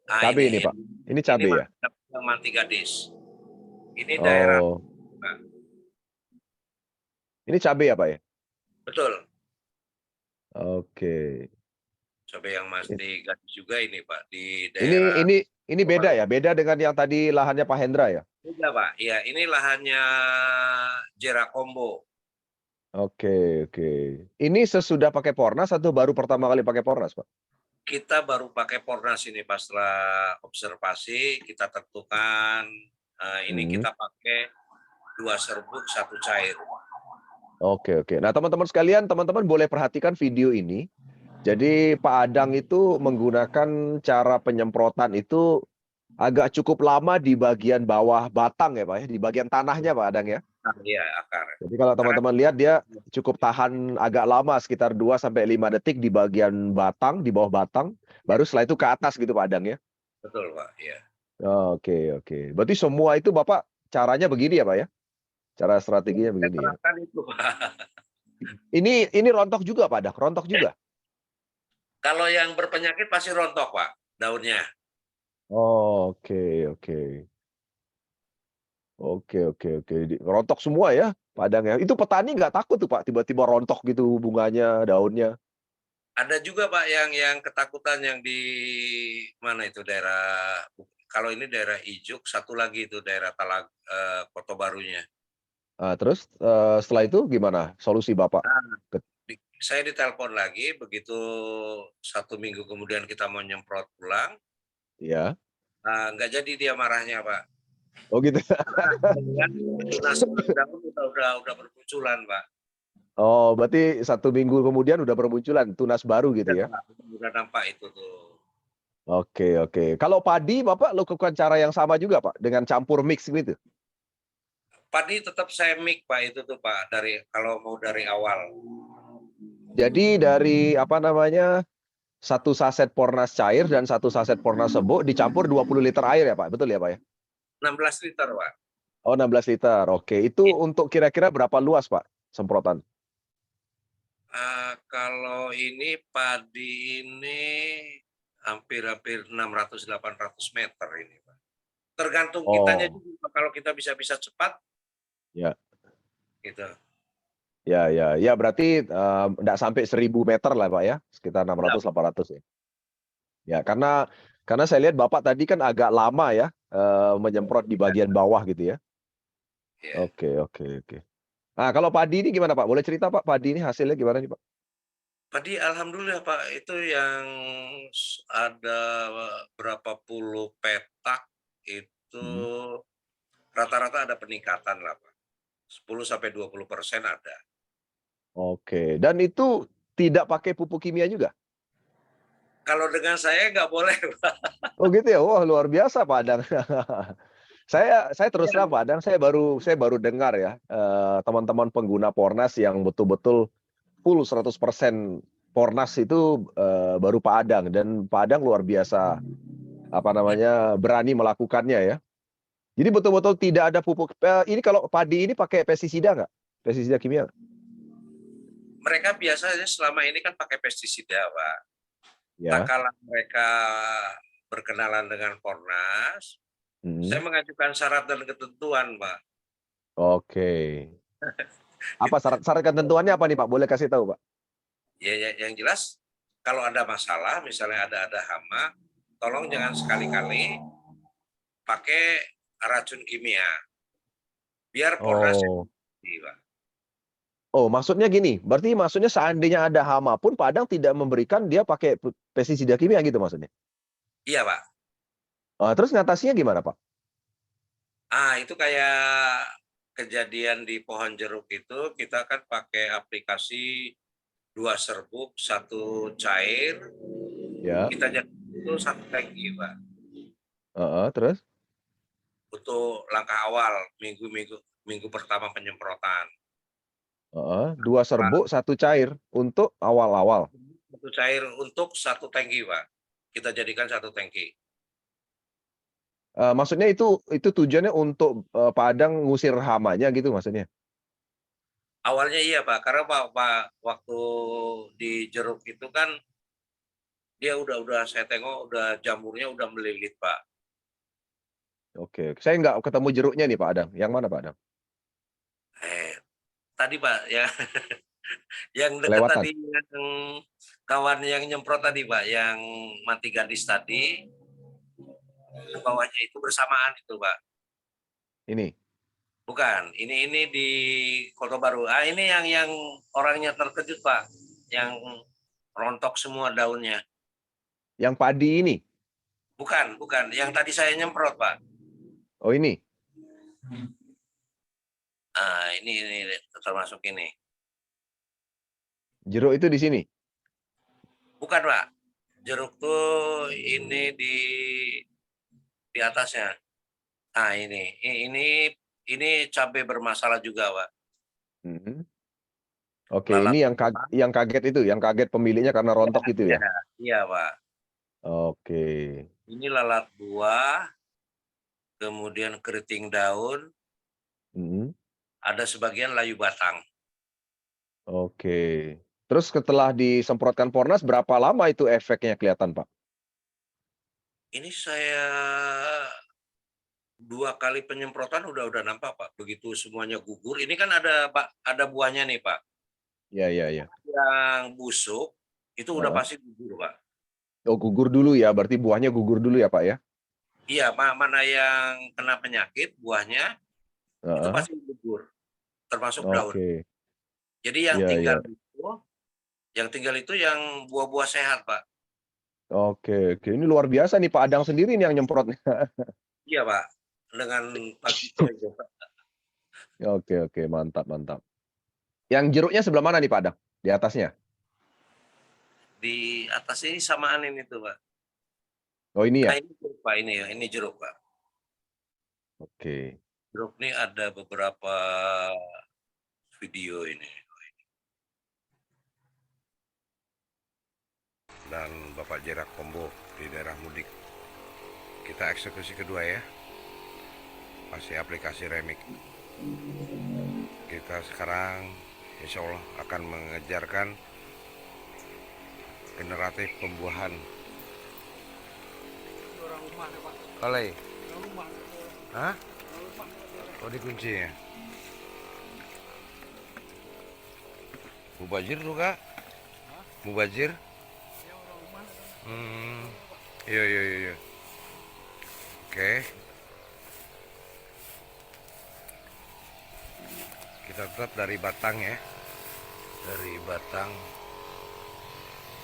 Nah, Cabe ini Pak. Ini ini cabe ya? yang mati gadis. Ini daerah, Oh, Pak. ini cabe ya Pak ya? Betul. Oke. Cabai yang mati gadis juga ini, Pak, di Ini daerah ini ini beda Kopalu. ya? Beda dengan yang tadi lahannya Pak Hendra ya? Iya, Pak. Iya, ini lahannya Jerakombo. Oke, oke. Ini sesudah pakai Pornas atau baru pertama kali pakai Pornas, Pak? Kita baru pakai Pornas ini, Pak. Setelah observasi, kita tentukan ini Hmm. kita pakai 2 serbuk 1 cair. Oke, oke. Nah, teman-teman sekalian, teman-teman boleh perhatikan video ini. Jadi Pak Adang itu menggunakan cara penyemprotan itu agak cukup lama di bagian bawah batang ya Pak ya, di bagian tanahnya Pak Adang ya. Nah, iya, akar. Jadi kalau Karena teman-teman lihat dia cukup tahan agak lama sekitar 2 sampai 5 detik di bagian batang, di bawah batang, baru setelah itu ke atas gitu Pak Adang ya. betul, Pak. Iya. Oke, oke. Berarti semua itu Bapak caranya begini ya Pak ya? Cara strateginya Saya begini ya. terapkan itu, Pak. Ini rontok juga Pak Adang, rontok juga. Kalau yang berpenyakit pasti rontok, Pak, daunnya. Oke, oke. Oke, oke, oke. Rontok semua ya, Padang ya. Itu petani nggak takut tuh Pak, tiba-tiba rontok gitu bunganya, daunnya? Ada juga, Pak, yang ketakutan yang di mana itu daerah, kalau ini daerah Ijuk, satu lagi itu daerah Kota Barunya. Terus setelah itu gimana solusi Bapak? Nah, Ket saya ditelepon lagi begitu 1 minggu kemudian kita mau nyemprot pulang, ya? nggak jadi dia marahnya, Pak. Oh gitu. Dengan tunas daun udah bermunculan, Pak. Oh, berarti 1 minggu kemudian udah bermunculan tunas baru gitu Udah, ya? Pak, udah nampak itu tuh. Oke, oke. Kalau padi Bapak lakukan cara yang sama juga Pak, dengan campur mix gitu? Padi tetap saya mix, Pak, itu tuh, Pak, kalau mau dari awal. Jadi dari apa namanya, 1 saset Pornas cair dan 1 saset Pornas Sebo dicampur 20 liter air ya Pak, betul ya Pak ya? 16 liter, Pak. Oh 16 liter, oke. Itu untuk kira-kira berapa luas Pak semprotan? Kalau ini padi ini hampir-hampir 600-800 meter ini, Pak. Tergantung kitanya Oh, juga, Pak, kalau kita bisa cepat, ya, gitu. ya, ya, ya berarti nggak sampai 1.000 meter lah Pak ya, sekitar Enggak, 600-800 ya. Ya, karena saya lihat Bapak tadi kan agak lama ya menyemprot di bagian bawah gitu ya. ya. Oke, oke, oke. Nah, kalau padi ini gimana Pak? Boleh cerita Pak, padi ini hasilnya gimana nih Pak? Padi alhamdulillah, Pak, itu yang ada berapa puluh petak itu Hmm. rata-rata ada peningkatan lah, Pak. 10-20% ada. Oke, dan itu tidak pakai pupuk kimia juga? Kalau dengan saya nggak boleh, Pak. Oh gitu ya? Wah luar biasa Pak Adang. Saya terus terang Pak Adang, saya baru dengar ya, teman-teman pengguna Pornas yang betul-betul full 100% Pornas itu, baru Pak Adang dan Pak Adang luar biasa, apa namanya, berani melakukannya ya. Jadi betul-betul tidak ada pupuk ini kalau padi ini pakai pestisida nggak? Pestisida kimia? Mereka biasanya selama ini kan pakai pestisida, Pak. Tak Ya, kala mereka berkenalan dengan Pornas, mhm, saya mengajukan syarat dan ketentuan, Pak. oke. Apa syarat-syarat ketentuannya apa nih Pak? Boleh kasih tahu Pak? Ya, yang jelas kalau ada masalah, misalnya ada hama, tolong jangan sekali-kali pakai racun kimia. Biar Pornas yang Oh. ngerti, Pak. Oh, maksudnya gini, berarti maksudnya seandainya ada hama pun Padang tidak memberikan dia pakai pestisida kimia gitu maksudnya? Iya, Pak. Terus ngatasinya gimana, Pak? Itu kayak kejadian di pohon jeruk itu, kita kan pakai aplikasi 2 serbuk, 1 cair, Ya, kita jadi itu 1 tangki, Pak. terus? untuk langkah awal minggu pertama penyemprotan. Heeh, 2 serbuk, 1 cair untuk awal-awal. Itu cair untuk 1 tangki, Pak. Kita jadikan 1 tangki. Maksudnya itu tujuannya untuk, padang ngusir hamanya gitu maksudnya? Awalnya iya, Pak, karena waktu di jeruk itu kan dia udah saya tengok udah jamurnya udah melilit, Pak. Oke, saya nggak ketemu jeruknya nih Pak Adang, yang mana Pak Adang? Tadi, Pak, ya yang dekat Kelewatan? tadi yang kawan yang nyemprot tadi, Pak, yang mati gadis tadi, ke bawahnya itu bersamaan itu, Pak. Ini? Bukan, ini di Kota Baru. Ini yang orangnya terkejut, Pak, yang rontok semua daunnya. Yang padi ini? Bukan, yang tadi saya nyemprot, Pak. Oh ini? Ini termasuk ini. Jeruk itu di sini? Bukan, Pak. Jeruk tuh ini di atasnya. Nah, ini cabai bermasalah juga, Pak. Mhm. Oke, Lalat ini yang kaget itu, yang kaget pemiliknya karena rontok itu ya? iya, Pak. Oke. Ini lalat buah, kemudian keriting daun, Mhm. ada sebagian layu batang. Oke. Terus setelah disemprotkan Pornas berapa lama itu efeknya kelihatan, Pak? Ini saya 2 kali penyemprotan udah nampak, Pak. Begitu semuanya gugur, ini kan ada buahnya nih, Pak. Iya iya iya. Yang busuk itu udah Heeh. pasti gugur, Pak. Oh gugur dulu ya, berarti buahnya gugur dulu ya, Pak, ya? Iya, mana yang kena penyakit buahnya itu Heeh. pasti gugur, termasuk daun. Oke. Jadi Iya iya. yang tinggal itu yang buah-buah sehat, Pak. Oke oke. Ini luar biasa nih Pak Adang sendiri nih yang nyemprot nih. Iya, Pak. Dengan pagi saja, Pak. Oke oke, mantap mantap. Yang jeruknya sebelah mana nih Pak Adang? Di atasnya? Di atas ini samaan ini tuh, Pak. Oh ini Nah, ya? ini jeruk, Pak, ini jeruk, Pak. Oke. Jeruk ini ada beberapa video ini. Dan Bapak Jerak Kombo di daerah Mudik. Kita eksekusi kedua ya. Masih aplikasi Remix. Kita sekarang insya Allah akan mengejarkan generatif pembuahan. Kalai. Hah? Oh dikunci ya? Mubazir tuh kak? Mubazir? Iya. Oke. Kita tetap dari batang ya. Dari batang.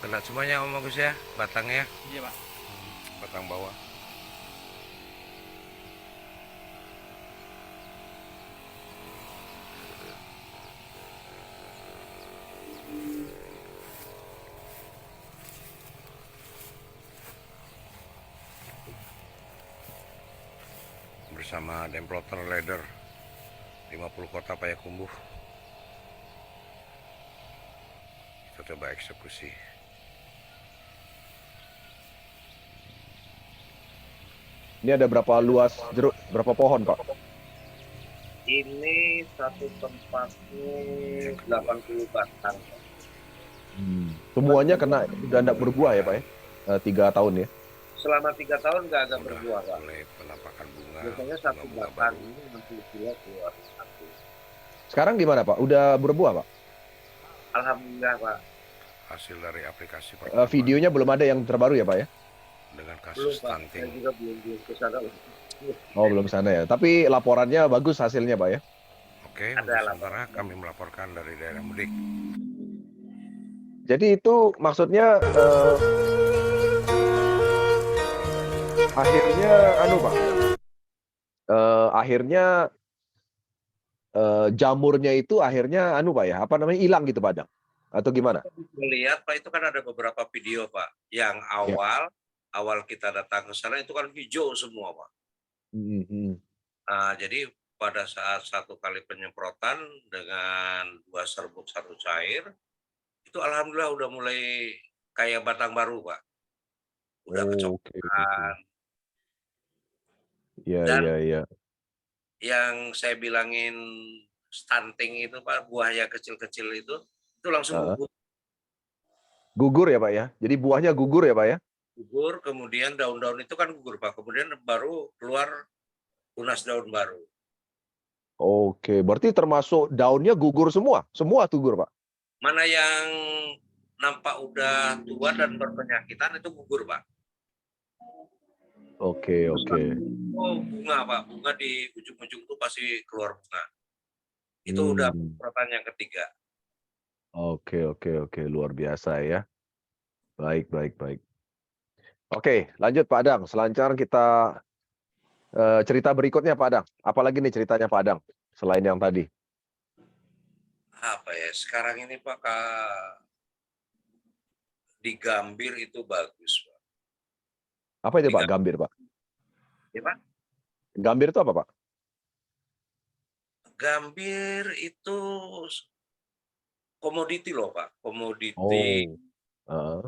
Kena semuanya Om Agus ya? Batangnya? Iya, Pak. Batang bawah. Bersama Demploter Leader 50 kota Payakumbuh. Kita coba eksekusi. Ini ada berapa luas jeruk? Berapa pohon Pak? Ini satu tempatnya 80 batang. Semuanya kena udah enggak berbuah ya Pak ya? 3 tahun ya? Selama 3 tahun nggak ada berbuah, Pak. Mulai penampakan bunga. Biasanya satu batang ini 60 kilo keluar satu. Sekarang gimana Pak? Udah berbuah Pak? Alhamdulillah, Pak. Hasil dari aplikasi Videonya belum ada yang terbaru ya Pak ya? dengan Belum, kasus Pak. stunting. Saya juga belum ke sana. Oh belum sana ya. Tapi laporannya bagus hasilnya Pak ya? Oke, Ada untuk laporan. sementara kami melaporkan dari daerah Mudik. Jadi itu maksudnya akhirnya Pak. Akhirnya jamurnya itu akhirnya Pak ya, apa namanya, hilang gitu Pak Adang? Atau gimana? Melihat, Pak, itu kan ada beberapa video, Pak. Yang Ya. awal kita datang ke sana itu kan hijau semua, Pak. Mhm. Jadi pada saat 1 kali penyemprotan dengan 2 serbuk 1 cair, itu alhamdulillah udah mulai kayak batang baru, Pak. Udah Oke, oke. kecoklatan Iya, dan iya, iya. yang saya bilangin stunting itu, Pak, buah yang kecil-kecil itu langsung Heeh. gugur. Gugur ya, Pak, ya? Jadi buahnya gugur ya, Pak, ya? Gugur, kemudian daun-daun itu kan gugur, Pak, kemudian baru keluar tunas daun baru. Oke, berarti termasuk daunnya gugur semua? Semua gugur, Pak? Mana yang nampak udah tua dan berpenyakitan itu gugur, Pak. Oke, Terus oke. satu bunga, Pak, bunga di ujung-ujung tuh pasti keluar bunga. Itu udah Hmm. penyemprotan yang ketiga. Oke, oke, oke, luar biasa ya. Baik, baik, baik. Oke, lanjut Pak Adang. Selanjutnya kita cerita berikutnya Pak Adang. Apalagi nih ceritanya Pak Adang selain yang tadi? Apa ya, sekarang ini Pak, di Gambir itu bagus, Pak. Apa itu Di Pak? Gambir Pak. Ya, Pak? Gambir itu apa Pak? Gambir itu komoditi loh, Pak. Komoditi, Oh,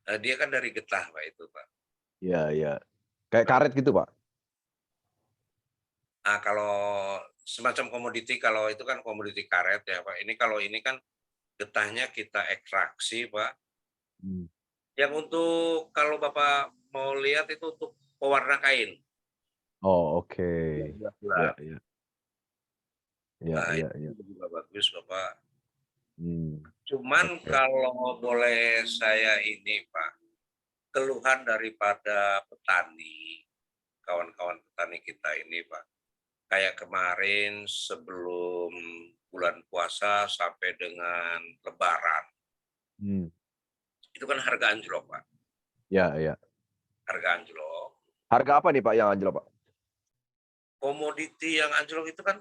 heeh. dia kan dari getah, Pak, itu, Pak. Iya, iya. Kayak Nah, karet gitu Pak? kalau semacam komoditi, kalau itu kan komoditi karet ya, Pak. Kalau ini kan getahnya kita ekstraksi, Pak. Hmm. Yang untuk kalau Bapak mau lihat itu untuk pewarna kain. Oh, oke. Yang Iya, gelap-gelap. iya. Iya, iya, iya. Itu juga bagus, Bapak. Hmm. Cuman Oke. kalau boleh saya ini, Pak, keluhan daripada petani, kawan-kawan petani kita ini, Pak. Kayak kemarin sebelum bulan puasa sampai dengan Lebaran, Hmm. itu kan harga anjlok, Pak. Iya, iya. Harga anjlok. Harga apa nih Pak yang anjlok Pak? Komoditi yang anjlok itu kan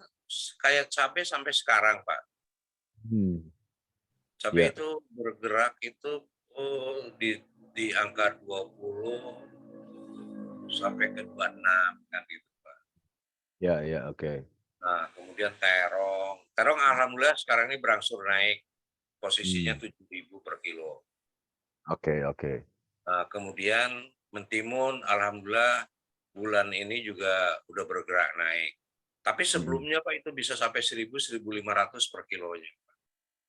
kayak cabai sampai sekarang, Pak. Hmm. Cabai Iya, itu bergerak itu di angka 20 sampai ke 26 kan gitu, Pak. iya, iya. Oke. Nah, kemudian terong. Terong alhamdulillah sekarang ini berangsur naik. Posisinya Hmm. 7.000 per kilo. Oke, oke. Nah, kemudian mentimun alhamdulillah bulan ini juga udah bergerak naik. Tapi Mhm. sebelumnya Pak itu bisa sampai 1.000, 1.500 per kilonya.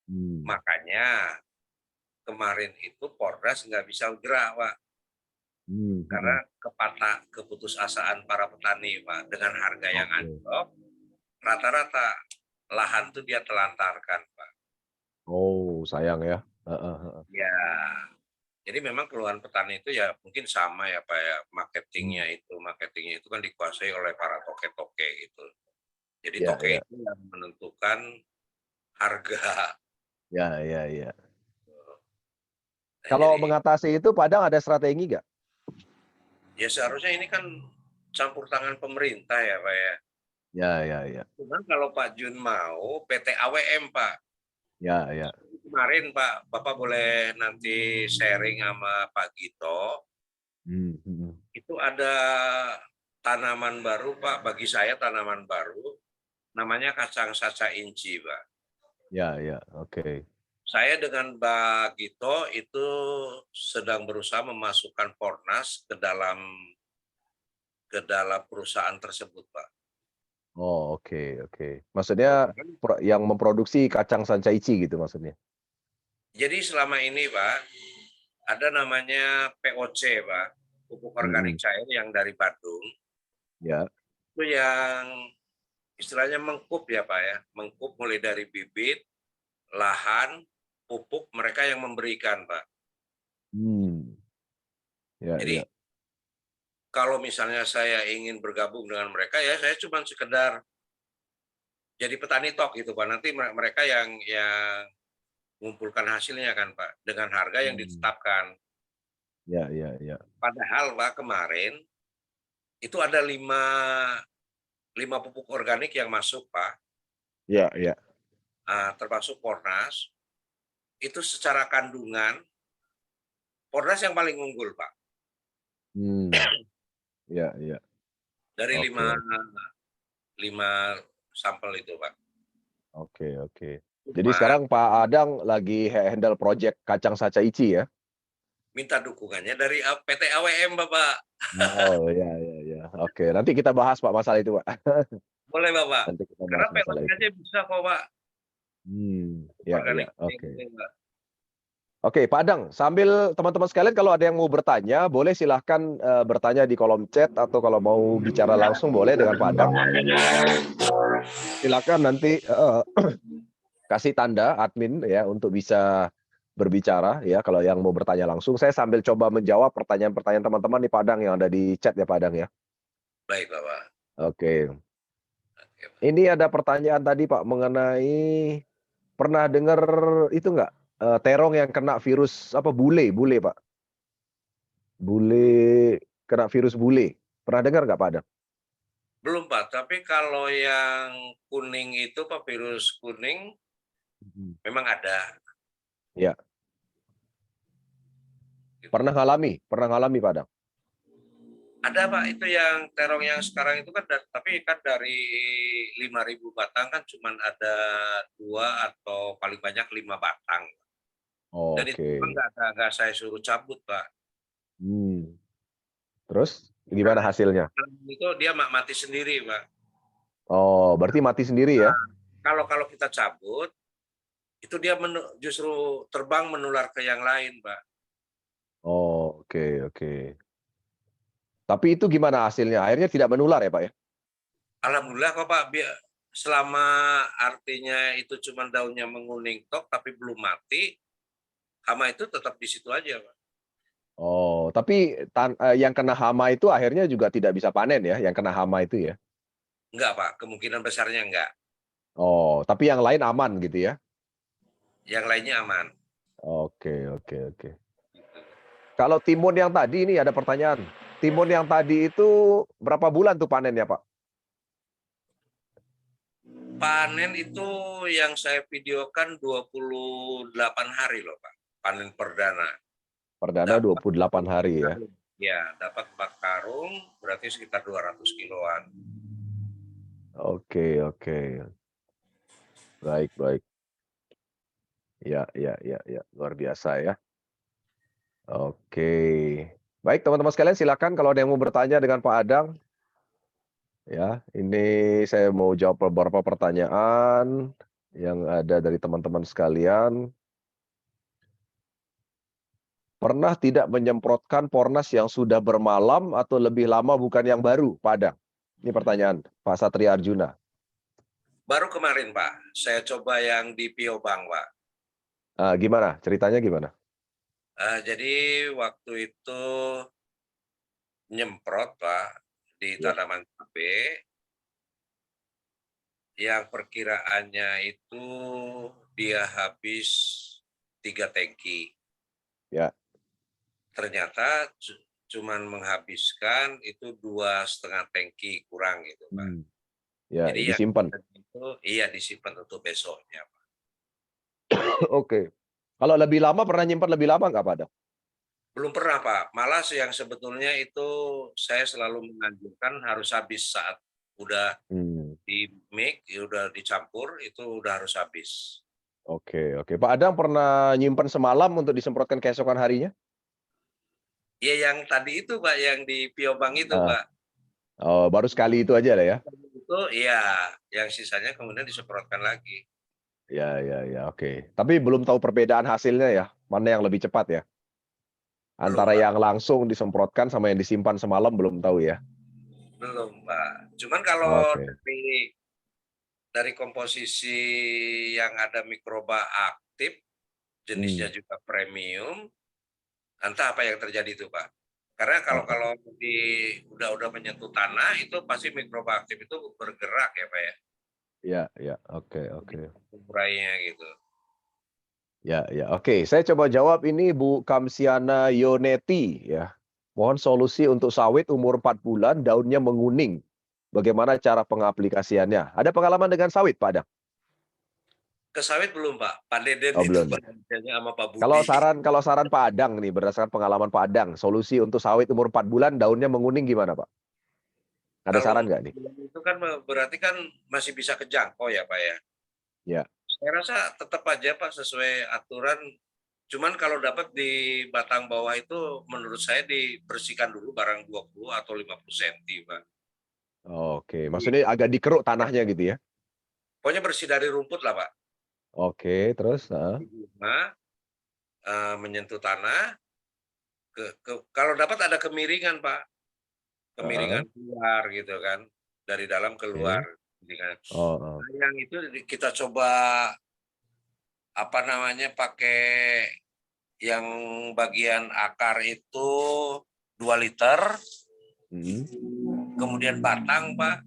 Hmm. Makanya kemarin itu Pordas nggak bisa gerak, Pak. Hmm, Karena mhm. keputusasaan para petani, Pak. Dengan harga yang Oke. anjlok, rata-rata lahan tuh dia telantarkan, Pak. Oh, sayang ya. Heeh, heeh. Ya, jadi memang keluhan petani itu ya mungkin sama ya Pak ya, Hmm. marketingnya itu kan dikuasai oleh para toke-toke gitu. Jadi Iya, toke iya. itu yang menentukan harga. Iya, iya, iya. Nah, Kalau jadi mengatasi itu Padang ada strategi nggak? ya seharusnya ini kan campur tangan pemerintah ya Pak ya. Ya, ya, ya. Cuman kalau Pak Jun mau PT AWM Pak. Ya, ya. Kemarin Pak, Bapak boleh nanti sharing sama Pak Gito. Hmm, mhm. Itu ada tanaman baru Pak, bagi saya tanaman baru, namanya kacang saca inci Pak. Ya, ya. Oke. Saya dengan Mbak Gito itu sedang berusaha memasukkan Pornas ke dalam perusahaan tersebut, Pak. Oh, oke, oke. Maksudnya yang memproduksi kacang sancaici gitu maksudnya? Jadi selama ini, Pak, ada namanya POC, Pak, pupuk organik Mhm. cair yang dari Bandung. Ya. Itu yang istilahnya mengkup ya, Pak ya. Mengkup mulai dari bibit, lahan, pupuk mereka yang memberikan, Pak. Hmm. Ya, Jadi ya. kalau misalnya saya ingin bergabung dengan mereka ya saya cuma sekedar jadi petani tok gitu Pak. Nanti mereka yang mengumpulkan hasilnya kan Pak dengan harga yang Hmm. ditetapkan. Ya, ya, ya. Padahal Pak kemarin itu ada lima pupuk organik yang masuk Pak, Ya, ya. termasuk Pornas. Itu secara kandungan Pornas yang paling unggul Pak. Hmm. Ya, ya. Dari Oke, lima sampel itu, Pak. oke. Jadi Cuma sekarang Pak Adang lagi handle project kacang saca ici ya? minta dukungannya dari PT AWM, Bapak. Oh, ya. Oke, nanti kita bahas Pak masalah itu, Pak. Boleh, Bapak. Nanti kita Karena bahas masalah POT itu. aja bisa kok, Pak. Ya, Organik oke. gitu, Pak. Oke, Pak Adang, sambil teman-teman sekalian kalau ada yang mau bertanya, boleh silahkan bertanya di kolom chat atau kalau mau bicara langsung boleh dengan Pak Adang. Silakan nanti kasih tanda admin ya untuk bisa berbicara ya kalau yang mau bertanya langsung. Saya sambil coba menjawab pertanyaan-pertanyaan teman-teman di Padang yang ada di chat ya Padang ya. Baik, Bapak. Oke. Oke, Pak. Ini ada pertanyaan tadi Pak mengenai pernah dengar itu nggak terong yang kena virus apa bule Pak? Bule kena virus bule. Pernah dengar nggak Pak Adang? Belum, Pak. Tapi kalau yang kuning itu, Pak, virus kuning memang ada. Ya, Gitu. pernah ngalami Pak Adang. Ada, Pak, itu yang terong yang sekarang itu kan, tapi kan dari 5.000 batang kan cuma ada 2 atau paling banyak 5 batang. Dan itu memang Oke. nggak saya suruh cabut, Pak. Hmm. Terus gimana Karena hasilnya? itu dia mati sendiri, Pak. Oh, berarti mati sendiri ya? Kalau kalau kita cabut, itu dia justru terbang menular ke yang lain, Pak. Oh, oke. Tapi itu gimana hasilnya? Akhirnya tidak menular ya, Pak ya? Alhamdulillah kok, Pak. Selama artinya itu cuma daunnya menguning tok tapi belum mati, hama itu tetap di situ aja, Pak. Oh, tapi yang kena hama itu akhirnya juga tidak bisa panen ya, yang kena hama itu ya? Enggak, Pak, kemungkinan besarnya enggak. Oh, tapi yang lain aman gitu ya? Yang lainnya aman. Oke. Kalau timun yang tadi ini ada pertanyaan. Timun yang tadi itu berapa bulan tuh panennya, Pak? Panen itu yang saya videokan 28 hari loh, Pak. Panen perdana. Perdana Dapat 28 hari ya? ya, dapat 4 karung, berarti sekitar 200 kiloan. Oke. Baik. Ya. Luar biasa ya. Oke. Baik, teman-teman sekalian silakan kalau ada yang mau bertanya dengan Pak Adang. Ya, ini saya mau jawab beberapa pertanyaan yang ada dari teman-teman sekalian. Pernah tidak menyemprotkan Pornas yang sudah bermalam atau lebih lama bukan yang baru, Pak Adang? Ini pertanyaan Pak Satria Arjuna. Baru kemarin, Pak, saya coba yang di Piobang, Pak. Gimana? Ceritanya gimana? Jadi waktu itu nyemprot, Pak, di Ya. tanaman cabai yang perkiraannya itu dia habis 3 tangki. Ya. Ternyata cuman menghabiskan itu 2,5 tangki kurang gitu, Pak. Ya, Jadi yang disimpan. itu iya disimpan untuk besoknya, Pak. Oke. Kalau lebih lama pernah nyimpan lebih lama nggak, Pak Adang? Belum pernah, Pak. Malah yang sebetulnya itu saya selalu menganjurkan harus habis saat udah Hmm. di mix, udah dicampur, itu udah harus habis. Oke. Pak Adang pernah nyimpan semalam untuk disemprotkan keesokan harinya? Ya yang tadi itu, Pak, yang di Piobang itu, Ah. Pak. Oh, baru sekali itu aja lah ya? Itu iya, yang sisanya kemudian disemprotkan lagi. Ya. Oke. Tapi belum tahu perbedaan hasilnya ya? Mana yang lebih cepat ya? Belum, Antara Pak. yang langsung disemprotkan sama yang disimpan semalam belum tahu ya? Belum, Pak. Cuman kalau Oke. dari komposisi yang ada mikroba aktif, jenisnya juga premium, entah apa yang terjadi itu, Pak. Karena kalau Oh, kalau udah menyentuh tanah itu pasti mikroba aktif itu bergerak ya, Pak ya. ya. Oke. Urainya gitu. Ya. Oke, saya coba jawab ini Bu Kamsiana Yoneti ya. Mohon solusi untuk sawit umur 4 bulan, daunnya menguning. Bagaimana cara pengaplikasiannya? Ada pengalaman dengan sawit, Pak Adang? Ke sawit belum, Pak. Pak Deden Oh, itu belum. penelitiannya sama Pak Kalau Budi. saran Pak Adang nih, berdasarkan pengalaman Pak Adang, solusi untuk sawit umur 4 bulan, daunnya menguning gimana, Pak? Ada kalau saran nggak nih? itu kan berarti kan masih bisa kejangkau ya Pak ya. Ya. Saya rasa tetap aja Pak sesuai aturan. Cuman kalau dapat di batang bawah itu menurut saya dibersihkan dulu barang 20 atau 50 senti Pak. Oke, maksudnya agak dikeruk tanahnya gitu ya? Pokoknya bersih dari rumput lah Pak. Oke, terus? Heeh. Nah, menyentuh tanah, kalau dapat ada kemiringan Pak. Heeh. Kemiringan keluar gitu kan, dari dalam keluar. Oke. Kemiringan. Oh, oh. Nah, yang itu kita coba apa namanya pakai yang bagian akar itu 2 liter, Mhm. kemudian batang Pak,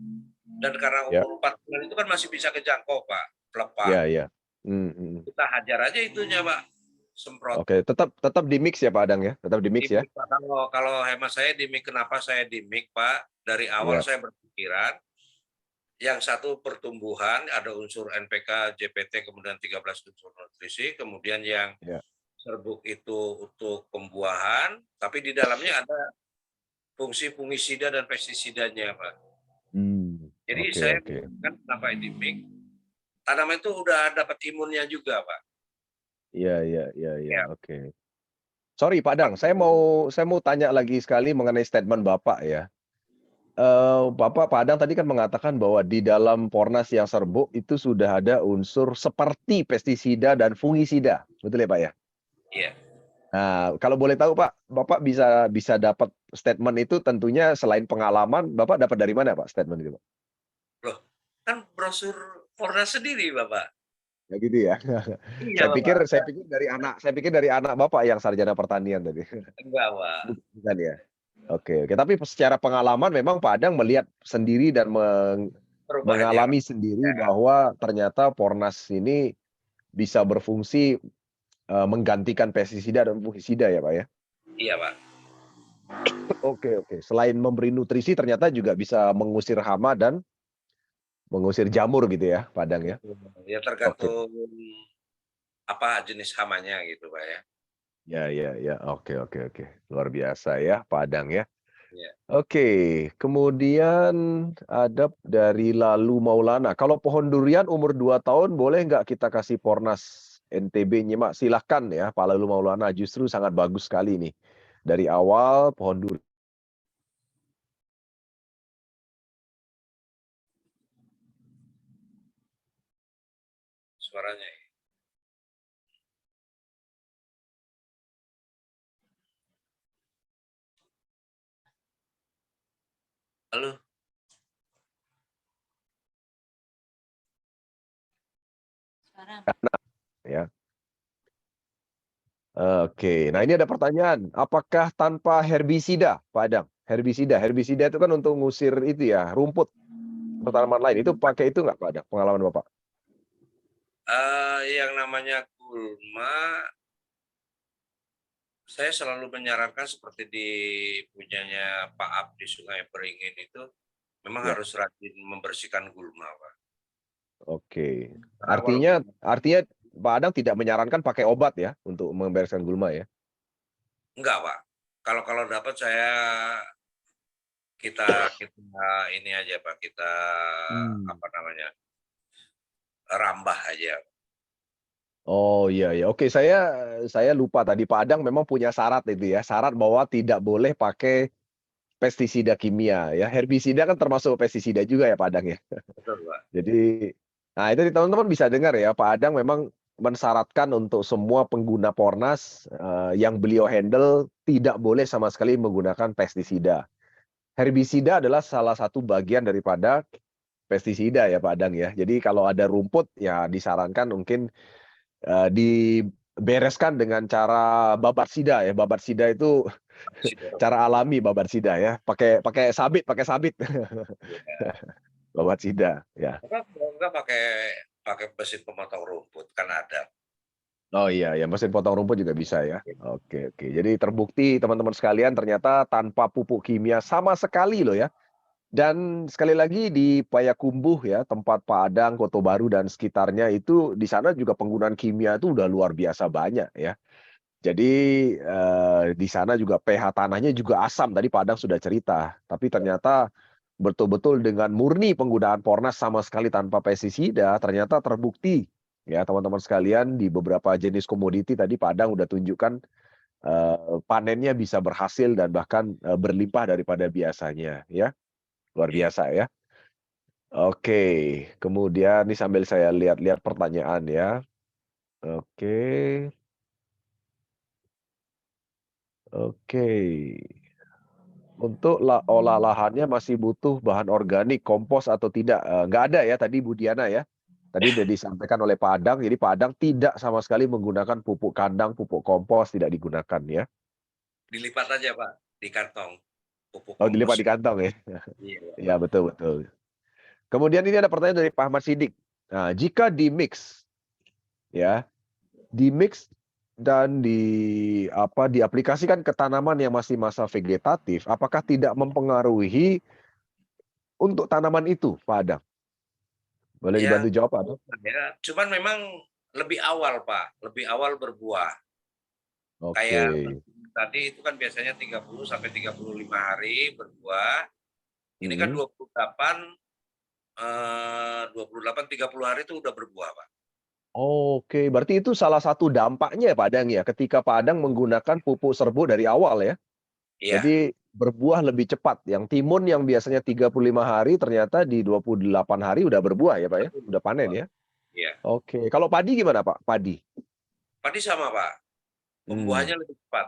dan karena Ya, umur 4 bulan itu kan masih bisa kejangkau Pak, pelepah. ya, ya. Mhm. Kita hajar aja itunya Pak, semprot. Oke, tetap tetap di-mix ya Pak Adang ya? Tetap di-mix ya? Di-mix Pak, kalau hemat saya di-mix, kenapa saya di-mix Pak? Dari awal Ya, saya berpikiran yang satu pertumbuhan, ada unsur NPK, JPT, kemudian 13 unsur nutrisi, kemudian yang ya. serbuk itu untuk pembuahan, tapi di dalamnya ada fungsi fungisida dan pestisidanya, Pak. Jadi Oke, saya oke. kan kenapa ini mix, tanaman itu udah dapat imunnya juga, Pak. Iya, iya, iya, iya, Ya, oke. Sorry Pak Adang, saya mau tanya lagi sekali mengenai statement Bapak ya. Pak Adang tadi kan mengatakan bahwa di dalam Pornas yang serbuk itu sudah ada unsur seperti pestisida dan fungisida, betul ya Pak ya? iya. Nah, kalau boleh tahu Pak, Bapak bisa bisa dapat statement itu tentunya selain pengalaman, Bapak dapat dari mana Pak statement itu Pak? Loh, kan brosur Fornas sendiri, Bapak. Ya gitu ya. Iya, Saya pikir Bapak. saya pikir dari anak Bapak yang sarjana pertanian tadi. Enggak, Pak. Bukan ya? Oke, oke. Tapi secara pengalaman memang Pak Adang melihat sendiri dan Perubahannya, Pak. mengalami sendiri Ya, bahwa ternyata Pornas ini bisa berfungsi, menggantikan pestisida dan fungisida ya, Pak, ya? iya, Pak. Oke, oke. Selain memberi nutrisi ternyata juga bisa mengusir hama dan mengusir jamur gitu ya, Pak Adang ya? Ya Oke. tergantung apa jenis hamanya gitu, Pak ya. Ya, ya, ya. Oke, oke, oke. Luar biasa ya, Pak Adang ya. Iya. Oke, kemudian ada dari Lalu Maulana. Kalau pohon durian umur 2 tahun boleh nggak kita kasih Pornas NTB nyimak? Silahkan ya Pak Lalu Maulana, justru sangat bagus sekali nih. Dari awal pohon durian. Suaranya. Halo. Ya. Oke, nah ini ada pertanyaan. Apakah tanpa herbisida, Pak Adang? Herbisida itu kan untuk ngusir itu ya, rumput atau tanaman lain. Itu pakai itu nggak Pak Adang? Pengalaman Bapak? Yang namanya gulma, saya selalu menyarankan seperti di punyanya Pak Ab di Sungai Beringin itu, memang Ya. harus rajin membersihkan gulma, Pak. Oke. Karena walaupun Artinya Pak Adang tidak menyarankan pakai obat ya untuk membereskan gulma ya? enggak, Pak. Kalau kalau dapat kita ini aja, Pak, kita Hmm. apa namanya, rambah aja. Oh iya ya. Oke, saya lupa tadi Pak Adang memang punya syarat itu ya, syarat bahwa tidak boleh pakai pestisida kimia ya. Herbisida kan termasuk pestisida juga ya Pak Adang ya. Betul, Pak. Jadi, nah itu teman-teman bisa dengar ya, Pak Adang memang mensyaratkan untuk semua pengguna Pornas yang beliau handle tidak boleh sama sekali menggunakan pestisida. Herbisida adalah salah satu bagian daripada pestisida ya Pak Adang ya. Jadi kalau ada rumput ya disarankan mungkin dibereskan dengan cara babatsida ya. Babatsida itu cara alami babatsida ya. Pakai sabit. Iya. Babatsida ya. Enggak pakai pakai mesin pemotong rumput, kan ada. Oh iya ya, mesin potong rumput juga bisa ya. Oke, oke. Jadi terbukti teman-teman sekalian ternyata tanpa pupuk kimia sama sekali loh ya. Dan sekali lagi di Payakumbuh ya, tempat Pak Adang, Kota Baru dan sekitarnya itu di sana juga penggunaan kimia itu udah luar biasa banyak ya. Jadi di sana juga pH tanahnya juga asam tadi Pak Adang sudah cerita. Tapi ternyata betul-betul dengan murni penggunaan Pornas sama sekali tanpa pestisida, ternyata terbukti ya teman-teman sekalian di beberapa jenis komoditi tadi Padang udah tunjukkan panennya bisa berhasil dan bahkan berlimpah daripada biasanya ya. Luar Iya. biasa ya. Oke, kemudian ini sambil saya lihat-lihat pertanyaan ya. Oke, oke. Untuk olah lahannya masih butuh bahan organik, kompos atau tidak? Nggak ada ya tadi Bu Diana ya. Tadi udah disampaikan oleh Pak Adang, jadi Pak Adang tidak sama sekali menggunakan pupuk kandang, pupuk kompos tidak digunakan ya. Dilipat aja Pak di kantong pupuk Oh, dilipat di kompos. kantong ya. Iya. Iya, betul betul. Kemudian ini ada pertanyaan dari Pak Ahmad Sidik. Nah, jika di-mix ya, di-mix dan diaplikasikan ke tanaman yang masih masa vegetatif, apakah tidak mempengaruhi untuk tanaman itu, Pak Adang? Boleh Yang dibantu jawab, Pak Adang? ya, cuman memang lebih awal Pak, lebih awal berbuah. Oke. Kayak tadi itu kan biasanya 30 sampai 35 hari berbuah. Ini kan Mhm. 28 30 hari itu udah berbuah, Pak. Oke, berarti itu salah satu dampaknya ya, Pak Adang ya, ketika Pak Adang menggunakan pupuk serbuk dari awal ya? Iya, Jadi berbuah lebih cepat. Yang timun yang biasanya 35 hari ternyata di 28 hari udah berbuah ya, Pak ya? betul, Udah panen Pak. ya? Iya. Oke. Kalau padi gimana, Pak? Padi? Padi sama, Pak. Hmm. Pembuahannya lebih cepat.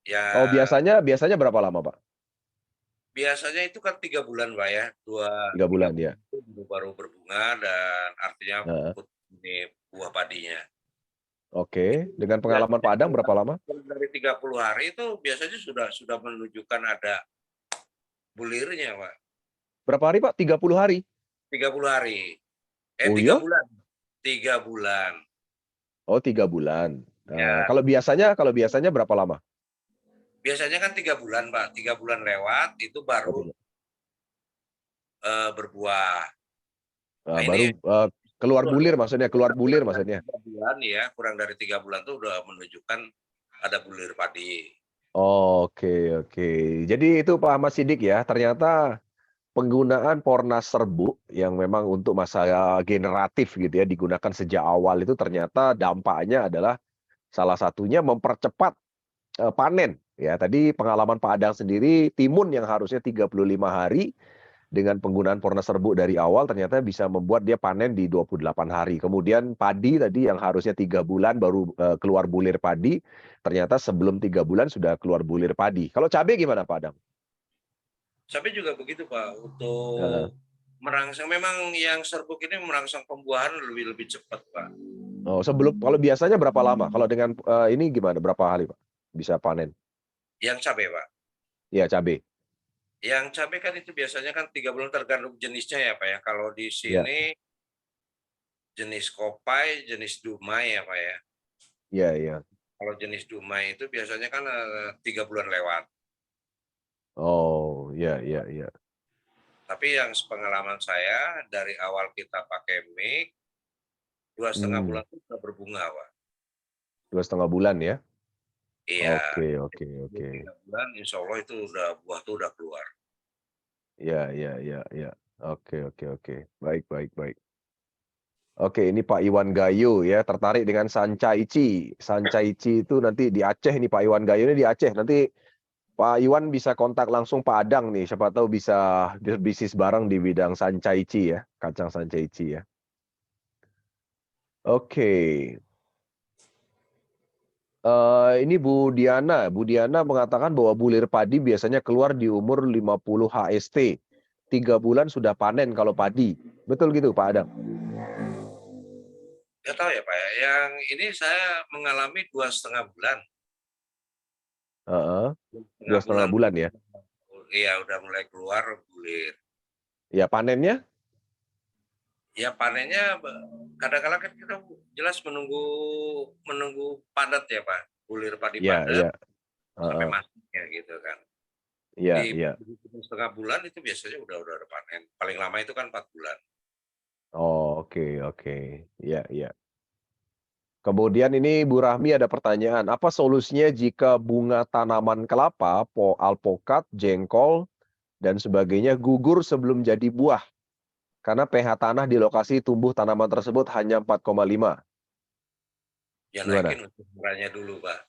Ya, Oh, biasanya berapa lama, Pak? biasanya itu kan 3 bulan, Pak ya. 3 tiga bulan bulan ya? itu baru berbunga dan artinya Heeh. ini buah padinya. Oke. Itu Dengan pengalaman biasanya Pak Adang berapa lama? dari 30 hari itu biasanya sudah menunjukkan ada bulirnya, Pak. Berapa hari, Pak? 30 hari? 30 hari. Oh 3 ya? bulan. 3 bulan. Oh, 3 bulan. Ya, Kalau biasanya berapa lama? biasanya kan 3 bulan, Pak. 3 bulan lewat itu Oh, baru berbuah. Nah, baru ini keluar bulir kurang maksudnya, keluar bulir kurang dari maksudnya? 3 bulan ya, kurang dari 3 bulan tuh udah menunjukkan ada bulir padi. Oke, oke. Jadi itu Pak Ahmad Sidik ya, ternyata penggunaan Pornas serbuk yang memang untuk masa generatif gitu ya, digunakan sejak awal itu ternyata dampaknya adalah salah satunya mempercepat, panen. Ya, tadi pengalaman Pak Adang sendiri, timun yang harusnya 35 hari, dengan penggunaan Pornas serbuk dari awal ternyata bisa membuat dia panen di 28 hari. Kemudian padi tadi yang harusnya 3 bulan baru, keluar bulir padi, ternyata sebelum 3 bulan sudah keluar bulir padi. Kalau cabai gimana Pak Adang? Cabai juga begitu, Pak, Heeh. untuk merangsang memang yang serbuk ini merangsang pembuahan lebih lebih cepat, Pak. Oh, kalau biasanya berapa lama? Kalau dengan, ini gimana, berapa hari, Pak, bisa panen? Yang cabai, Pak. Iya, cabe. Yang cabai kan itu biasanya kan 3 bulan tergantung jenisnya ya, Pak ya. Kalau di Iya, sini jenis kopai, jenis dumai ya, Pak ya. iya iya. Kalau jenis dumai itu biasanya kan 3 bulan lewat. Oh, iya iya iya. Tapi yang sepengalaman saya dari awal kita pakai mic 2,5 bulan itu sudah berbunga, Pak. 2,5 bulan ya? Iya, Oke oke oke. 3 bulan insya Allah itu udah buah tuh udah keluar. Iya iya iya iya. Oke oke oke. Baik baik baik. Oke, ini Pak Iwan Gayo ya, tertarik dengan Sancaici. Sancaici itu nanti di Aceh nih, Pak Iwan Gayo ini di Aceh. Nanti Pak Iwan bisa kontak langsung Pak Adang nih, siapa tahu bisa bisnis bareng di bidang Sancaici ya, kacang Sancaici ya. Oke, ini Bu Diana mengatakan bahwa bulir padi biasanya keluar di umur 50 HST. 3 bulan sudah panen kalau padi. Betul gitu Pak Adang? Nggak tahu ya Pak ya, yang ini saya mengalami 2,5 bulan. Heeh, Setengah 2,5 bulan, bulan ya? iya udah mulai keluar bulir. Ya panennya? Ya panennya kadang-kadang kan kita jelas menunggu menunggu padat ya Pak, bulir padi Iya padat iya, sampai heeh. masuknya gitu kan. Iya Di iya. 1,5 bulan itu biasanya udah ada panen. Paling lama itu kan 4 bulan. Oh, oke oke. Iya iya. Kemudian ini Bu Rahmi ada pertanyaan, apa solusinya jika bunga tanaman kelapa, alpokat, jengkol, dan sebagainya gugur sebelum jadi buah. Karena pH tanah di lokasi tumbuh tanaman tersebut hanya 4,5. Ya Gimana? naikin unsur haranya dulu, Pak.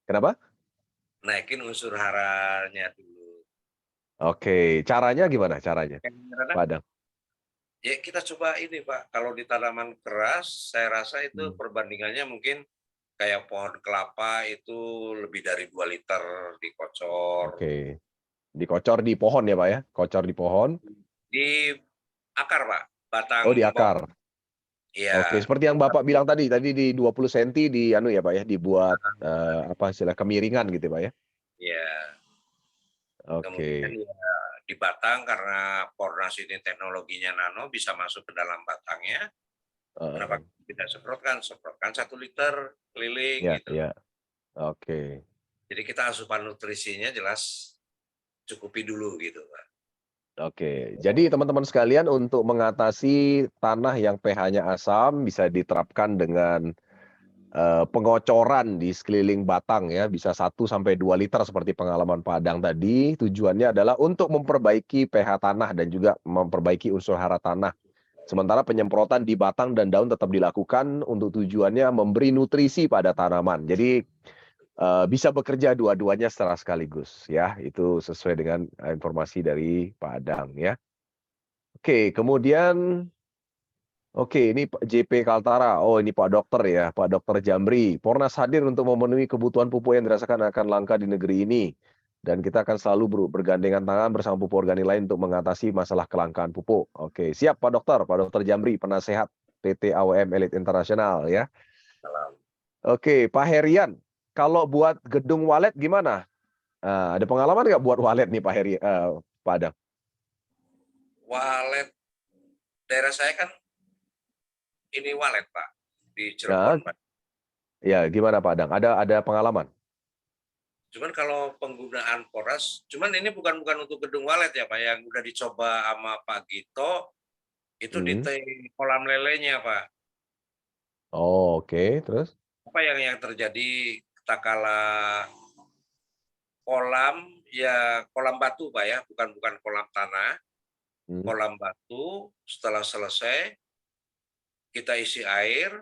Kenapa? Naikin unsur haranya dulu. Oke, caranya gimana caranya, Pak Adang? Ya kita coba ini Pak, kalau di tanaman keras, saya rasa itu perbandingannya mungkin kayak pohon kelapa itu lebih dari 2 liter dikocor. Oke, dikocor di pohon ya Pak ya? Kocor di pohon. Di akar Pak, batang Oh di pohon. akar. Oke, Iya. seperti yang Bapak bilang tadi di 20 cm di anu ya Pak ya, dibuat apa istilah kemiringan gitu Pak ya? Iya. Kemudian Oke. ya di batang karena Pornas ini teknologinya nano bisa masuk ke dalam batangnya. Kenapa Heeh. tidak semprotkan? Semprotkan 1 liter keliling Ya, gitu. ya. Oke. Jadi kita asupan nutrisinya jelas cukupi dulu gitu Pak. Oke, jadi teman-teman sekalian untuk mengatasi tanah yang pH-nya asam bisa diterapkan dengan pengocoran di sekeliling batang ya, bisa 1 sampai 2 liter seperti pengalaman Padang tadi. Tujuannya adalah untuk memperbaiki pH tanah dan juga memperbaiki unsur hara tanah. Sementara penyemprotan di batang dan daun tetap dilakukan untuk tujuannya memberi nutrisi pada tanaman. Jadi bisa bekerja dua-duanya secara sekaligus ya. Itu sesuai dengan informasi dari Pak Adang ya. Oke, kemudian oke, ini Pak JP Kaltara. Oh, ini Pak Dokter ya, Pak Dokter Jamri. Pornas hadir untuk memenuhi kebutuhan pupuk yang dirasakan akan langka di negeri ini. Dan kita akan selalu bergandengan tangan bersama pupuk organik lain untuk mengatasi masalah kelangkaan pupuk. Oke, siap Pak Dokter. Pak Dokter Jamri, penasehat PT AOM Elite Internasional ya. Oke, Pak Herian. Kalau buat gedung walet gimana? Ada pengalaman nggak buat walet nih Pak Heri, Pak Adang? Walet daerah saya kan ini walet Pak di Nah, Cirebon Pak. ya gimana Pak Adang? Ada pengalaman? Cuman kalau penggunaan Poras, cuman ini bukan untuk gedung walet ya Pak, yang udah dicoba sama Pak Gito itu di Hmm. kolam lelenya Pak. Oh, oke, terus? Apa yang terjadi kala kolam ya kolam batu Pak ya, bukan kolam tanah, Hmm. kolam batu setelah selesai kita isi air,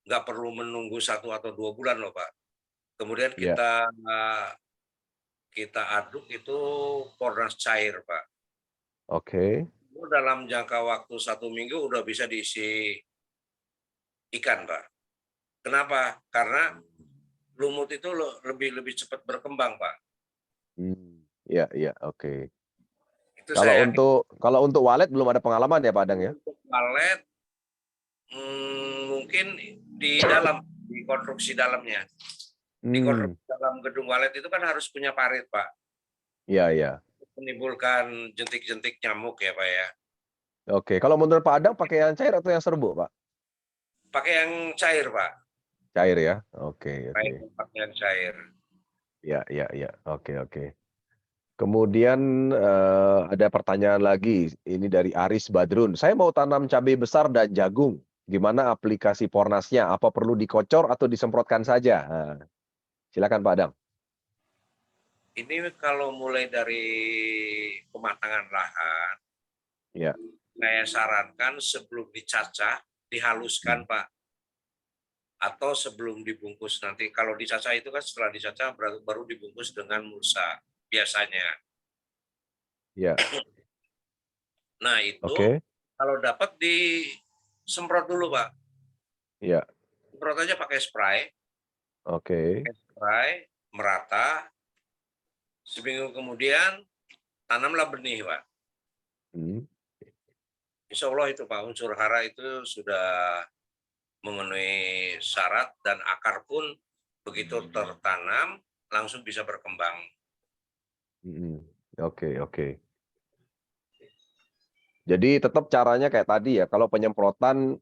nggak perlu menunggu 1 atau 2 bulan loh Pak. Kemudian Ya, kita aduk itu Pornas cair Pak. oke. Itu dalam jangka waktu 1 minggu udah bisa diisi ikan Pak. Kenapa? Karena lumut itu lebih lebih cepat berkembang Pak. Iya, iya, oke. Itu Kalau saya yakin. untuk walet belum ada pengalaman ya Pak Adang ya? Untuk walet mungkin di dalam di konstruksi dalamnya. Di Hmm, konstruksi dalam gedung walet itu kan harus punya parit Pak. iya, iya. Menimbulkan jentik-jentik nyamuk ya Pak ya. Oke, kalau menurut Pak Adang pakai yang cair atau yang serbuk, Pak? Pakai yang cair Pak. Cair ya? Oke, oke. Pakai yang cair. Ya, ya, ya. Oke, oke. Kemudian ada pertanyaan lagi, ini dari Aris Badrun. Saya mau tanam cabai besar dan jagung. Gimana aplikasi Pornasnya? Apa perlu dikocor atau disemprotkan saja? Nah, silakan Pak Adang. Ini kalau mulai dari pematangan lahan, Ya. saya sarankan sebelum dicacah, dihaluskan Hmm. Pak. Atau sebelum dibungkus nanti. Kalau dicacah itu kan setelah dicacah baru dibungkus dengan mulsa biasanya. Ya. Nah itu Oke. kalau dapat disemprot dulu Pak. Ya. Semprot aja pakai Oke. spray merata. Seminggu kemudian tanamlah benih Pak. Hmm. Insya Allah itu Pak, unsur hara itu sudah memenuhi syarat dan akar pun begitu tertanam langsung bisa berkembang. Hmm. Oke, oke. Jadi tetap caranya kayak tadi ya, kalau penyemprotan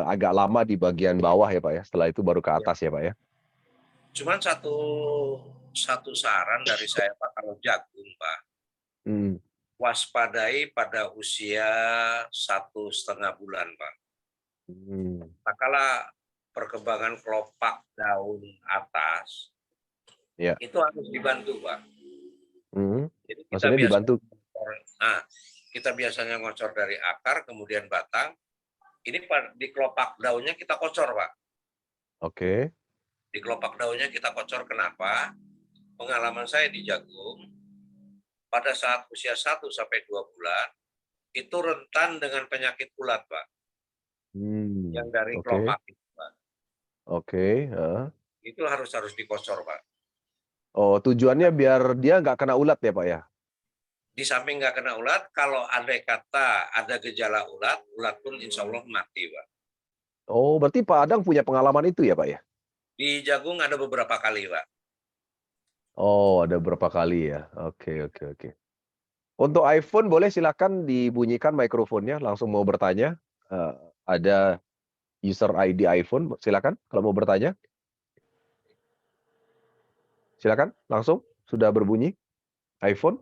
agak lama di bagian bawah ya Pak ya, setelah itu baru ke atas ya Pak ya? Cuman satu saran dari saya Pak, kalau jagung Pak, Hmm. waspadai pada usia 1,5 bulan Pak. Hmm. Tak kala perkembangan kelopak daun atas Ya. itu harus dibantu Pak. Jadi kita Maksudnya biasanya dibantu. nah, kita biasanya ngocor dari akar kemudian batang. Ini di kelopak daunnya kita kocor, Pak. Oke. Di kelopak daunnya kita kocor kenapa? Pengalaman saya di jagung, pada saat usia 1 sampai 2 bulan, itu rentan dengan penyakit ulat, Pak. Yang dari Oke. kelopak itu, Pak. Oke. Itu harus dikocor, Pak. Oh, tujuannya biar dia nggak kena ulat ya, Pak ya? Di samping nggak kena ulat, kalau andai kata ada gejala ulat, ulat pun insya Allah mati, Pak. Oh, berarti Pak Adang punya pengalaman itu ya, Pak ya? Di jagung ada beberapa kali, Pak. Oh, ada berapa kali ya? Oke, oke, oke. Untuk iPhone boleh silakan dibunyikan mikrofonnya, langsung mau bertanya. Ada user ID iPhone, silakan kalau mau bertanya. Silakan, langsung sudah berbunyi iPhone.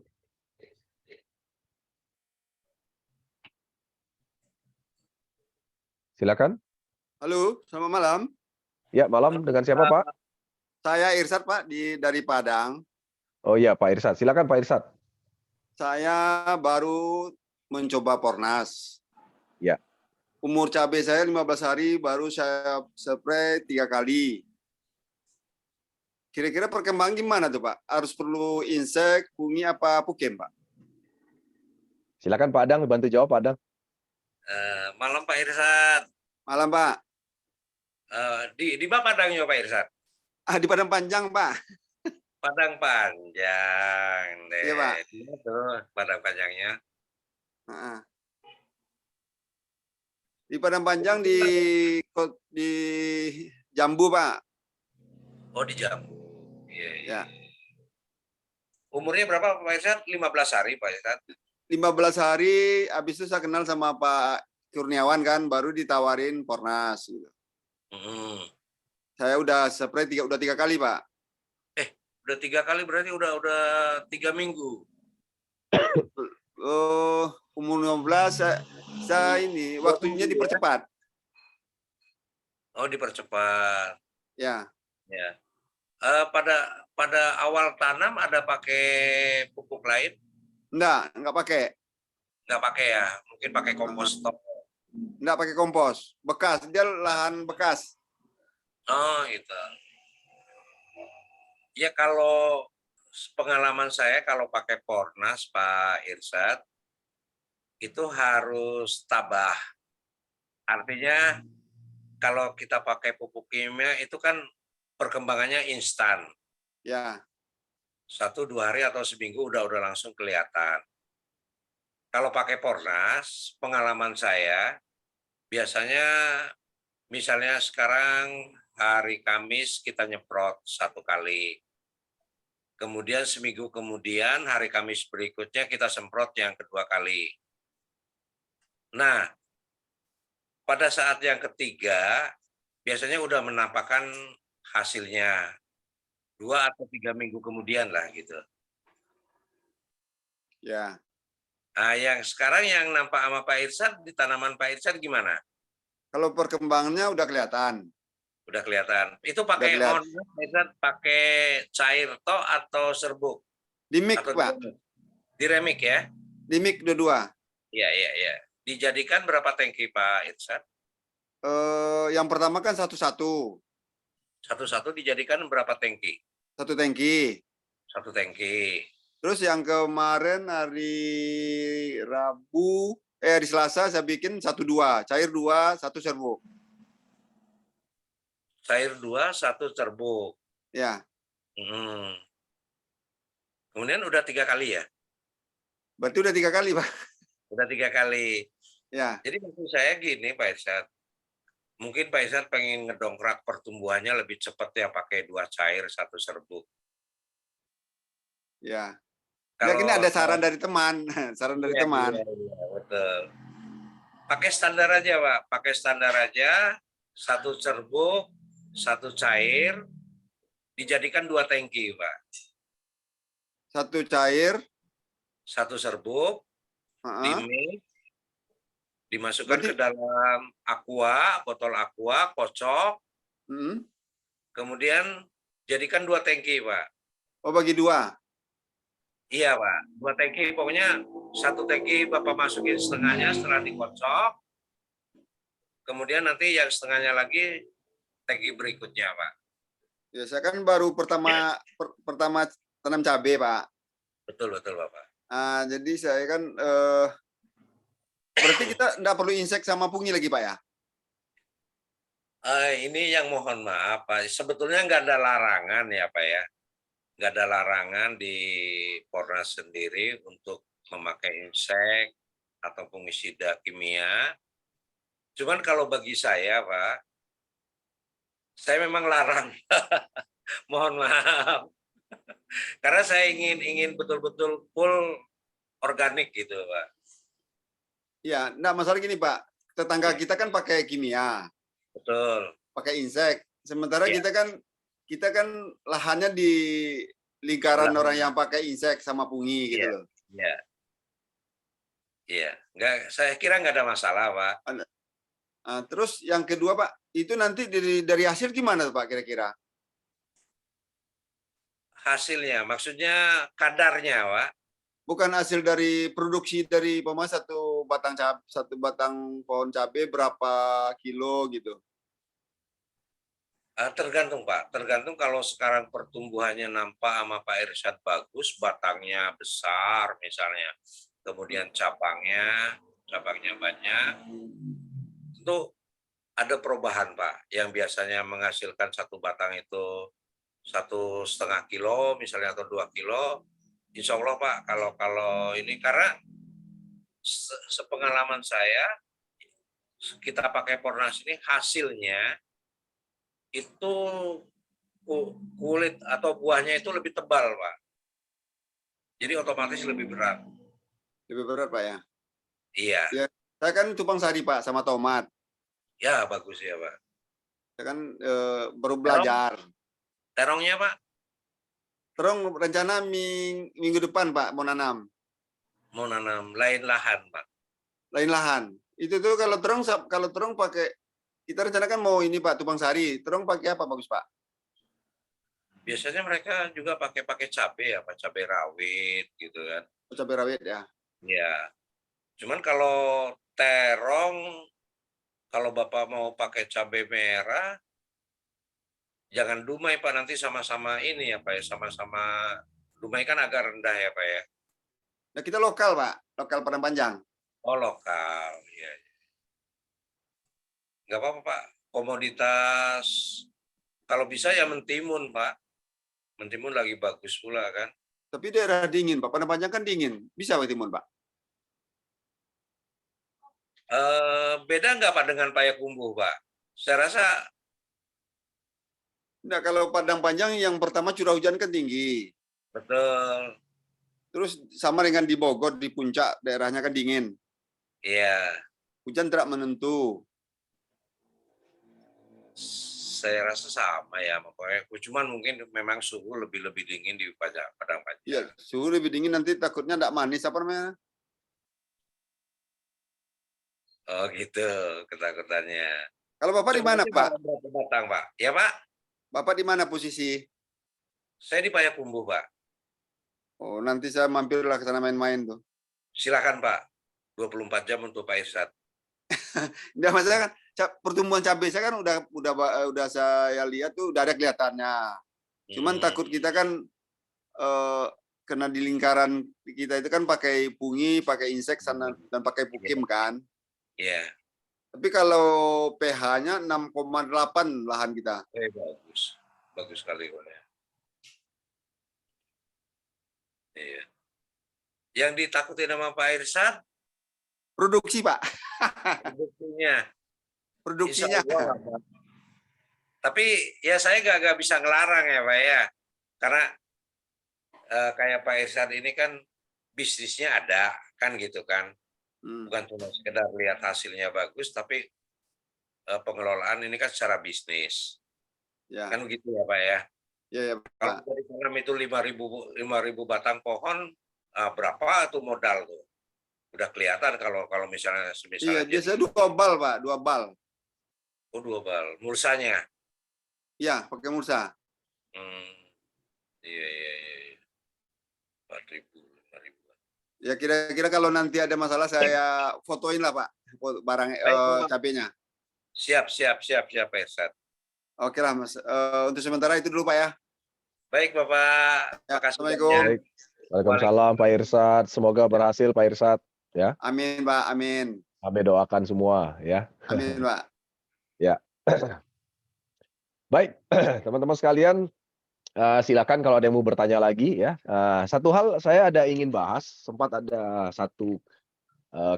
Silakan. Halo, selamat malam. Ya, malam dengan siapa, Pak? Saya Irsad, Pak, dari Padang. Oh iya, Pak Irsad. Silakan Pak Irsad. Saya baru mencoba Pornas. Ya. Umur cabai saya 15 hari, baru saya spray 3 kali. Kira-kira perkembangan gimana tuh, Pak? Harus perlu insek, fungi, apa pukem, Pak? Silakan Pak Adang, bantu jawab Pak Adang. Malam Pak Irsad. Malam, Pak. Di mana Padangnya Pak Irsad? Di Padang Panjang, Pak. Padang Panjang deh. Iya, Pak. Itu Padang Panjangnya. Di Padang Panjang di Jambu, Pak. Oh, di Jambu. Iya, iya. Ya. Umurnya berapa Pak Irsad? 15 hari Pak Irsad. 15 hari, habis itu saya kenal sama Pak Kurniawan kan, baru ditawarin Pornas. Gitu. Saya udah spray udah 3 kali, Pak. Udah 3 kali berarti udah 3 minggu. Umur 15 saya ini waktunya dipercepat. Oh, dipercepat. Ya. Ya. Pada awal tanam ada pakai pupuk lain? Enggak pakai. Nggak pakai ya? Mungkin pakai kompos top. Enggak pakai kompos. Bekas, dia lahan bekas. Oh, itu. Ya kalau pengalaman saya kalau pakai Pornas Pak Irsad itu harus tabah. Artinya kalau kita pakai pupuk kimia itu kan perkembangannya instan. Ya. 1-2 hari atau seminggu udah langsung kelihatan. Kalau pakai Pornas, pengalaman saya biasanya misalnya sekarang hari Kamis kita nyemprot 1 kali. Kemudian seminggu kemudian hari Kamis berikutnya kita semprot yang kedua kali. Nah, pada saat yang ketiga biasanya udah menampakkan hasilnya 2 atau 3 minggu kemudian lah gitu. Ya. Nah, yang sekarang yang nampak sama Pak Irsad di tanaman Pak Irsad gimana? Kalau perkembangannya udah kelihatan. Udah kelihatan. Itu pakai on, pakai cair toh atau serbuk? Di mix, Pak. Di remik ya? Di mix dua-dua. Iya, iya, iya. Dijadikan berapa tangki Pak Irsad? Yang pertama kan satu-satu. Satu-satu dijadikan berapa tangki? 1 tangki. 1 tangki. Terus yang kemarin hari hari Selasa saya bikin 1-2, cair 2, 1 serbuk. Cair 2, 1 serbuk. Ya. Kemudian udah 3 kali ya? Berarti udah 3 kali, Pak. Udah 3 kali. Ya. Jadi maksud saya gini Pak Irsad. Mungkin Pak Irsad pengen ngedongkrak pertumbuhannya lebih cepat ya pakai 2 cair 1 serbuk. Ya. Kalau ini ada saran dari teman, saran dari teman. Iya, betul. Pakai standar aja, Pak. Pakai standar aja, 1 serbuk, 1 cair, dijadikan 2 tangki, Pak. 1 cair, 1 serbuk, dimix, dimasukkan ke dalam botol aqua, kocok, kemudian jadikan 2 tangki, Pak. Oh, bagi 2? Iya Pak, 2 tangki. Pokoknya 1 tangki Bapak masukin setengahnya setelah dikocok. Kemudian nanti yang setengahnya lagi tangki berikutnya Pak. Ya, saya kan baru pertama tanam cabai, Pak. Betul Bapak. Jadi saya kan berarti kita nggak perlu insek sama pungi lagi, Pak ya? Ini yang mohon maaf Pak, sebetulnya nggak ada larangan ya Pak ya. Nggak ada larangan di Pornas sendiri untuk memakai insek atau fungisida kimia. Cuman kalau bagi saya Pak, saya memang larang. Mohon maaf. Karena saya ingin betul-betul full organik gitu Pak. Iya, nggak masalah gini, Pak. Tetangga kita kan pakai kimia, Betul. pakai insek. Sementara Iya. kita kan lahannya di lingkaran Sebelah orang mana? yang pakai insek sama pungi gitu Iya. loh. Iya. Iya. Nggak, saya kira nggak ada masalah Pak. Terus yang kedua, Pak, itu nanti dari hasil gimana Pak kira-kira? Hasilnya, maksudnya kadarnya Pak. Bukan hasil dari produksi dari satu batang pohon cabai berapa kilo gitu. Tergantung Pak, tergantung kalau sekarang pertumbuhannya nampak sama Pak Irsyad bagus, batangnya besar misalnya, kemudian cabangnya banyak, itu ada perubahan Pak, yang biasanya menghasilkan satu batang itu 1,5 kilo misalnya atau 2 kilo, insya Allah Pak, kalau ini karena sepengalaman saya, kita pakai Pornas ini hasilnya itu kulit atau buahnya itu lebih tebal, Pak. Jadi otomatis lebih berat. Lebih berat, Pak ya. Iya. Ya, saya kan Tupang Sari, Pak, sama tomat. Ya, bagus ya, Pak. Saya kan baru belajar. Terongnya, Pak? Terus rencana minggu depan, Pak, mau nanam. Mau nanam lain lahan, Pak. Lain lahan. Itu tuh kalau terong pakai, kita rencanakan mau ini, Pak, Tupang Sari. Terong pakai apa bagus, Pak? Biasanya mereka juga pakai cabai ya, Pak, cabai rawit gitu kan. Cabai rawit ya. Ya. Cuman kalau terong, kalau Bapak mau pakai cabai merah, jangan dumai Pak, nanti sama-sama ini ya Pak ya, sama-sama dumai kan agak rendah ya Pak ya. Nah, kita lokal, Pak, lokal Padang Panjang. Oh lokal, ya. Nggak apa-apa Pak, komoditas kalau bisa ya mentimun Pak. Mentimun lagi bagus pula kan. Tapi daerah dingin, Pak. Padang Panjang kan dingin. Bisa Pak Timun, Pak? Beda nggak Pak dengan payakumbuh Pak? Saya rasa Nah, kalau Padang Panjang yang pertama curah hujan kan tinggi. betul. Terus sama dengan di Bogor, di puncak daerahnya kan dingin. Iya. Hujan tidak menentu. Saya rasa sama ya, pokoknya. Cuman mungkin memang suhu lebih dingin di Padang Panjang. Iya, suhu lebih dingin nanti takutnya tidak manis apa namanya? Oh gitu ketakutannya. Kalau Bapak di mana, Pak? Berapa batang Pak? Ya Pak? Bapak di mana posisi? Saya di Payakumbuh Pak. Oh, nanti saya mampirlah ke sana main-main tuh. Silakan Pak. 24 jam untuk Pak Irsyad. Nggak masalah kan pertumbuhan cabai saya kan udah saya lihat tuh udah ada kelihatannya. Cuman takut kita kan kena di lingkaran kita itu kan pakai pungi, pakai insek dan pakai pukim kan. Iya. Tapi kalau pH-nya 6,8 lahan kita. Bagus. Bagus sekali Pak ya. Iya. Yang ditakutin sama Pak Irsyad Produksi, Pak. Produksinya. Produksinya. Tapi ya saya nggak bisa ngelarang ya Pak ya. Karena kayak Pak Irsyad ini kan bisnisnya ada kan gitu kan. Bukan cuma sekedar lihat hasilnya bagus, tapi pengelolaan ini kan secara bisnis. Ya. Kan begitu ya Pak ya. Ya, ya Kalau dari tanam itu 5.000 batang pohon, berapa tuh modal tuh? Udah kelihatan kalau misalnya iya, biasanya 2 bal Pak, 2 bal. Oh 2 bal, mulsanya? Iya, pakai mulsa. Iya. 4.000. Ya kira-kira kalau nanti ada masalah saya fotoin lah Pak, barang Baik, Bapak. cabenya. Siap, Pak Irsad. Oke lah Mas. Untuk sementara itu dulu Pak ya. Baik, Bapak. Ya, Makasih Assalamualaikum. banyak. Baik. Waalaikumsalam Pak Irsad. Semoga berhasil Pak Irsad. Ya, Amin Pak, amin. kami doakan semua ya. Amin Pak. Ya. Baik, teman-teman sekalian, silakan kalau ada yang mau bertanya lagi ya. Satu hal saya ada ingin bahas, sempat ada satu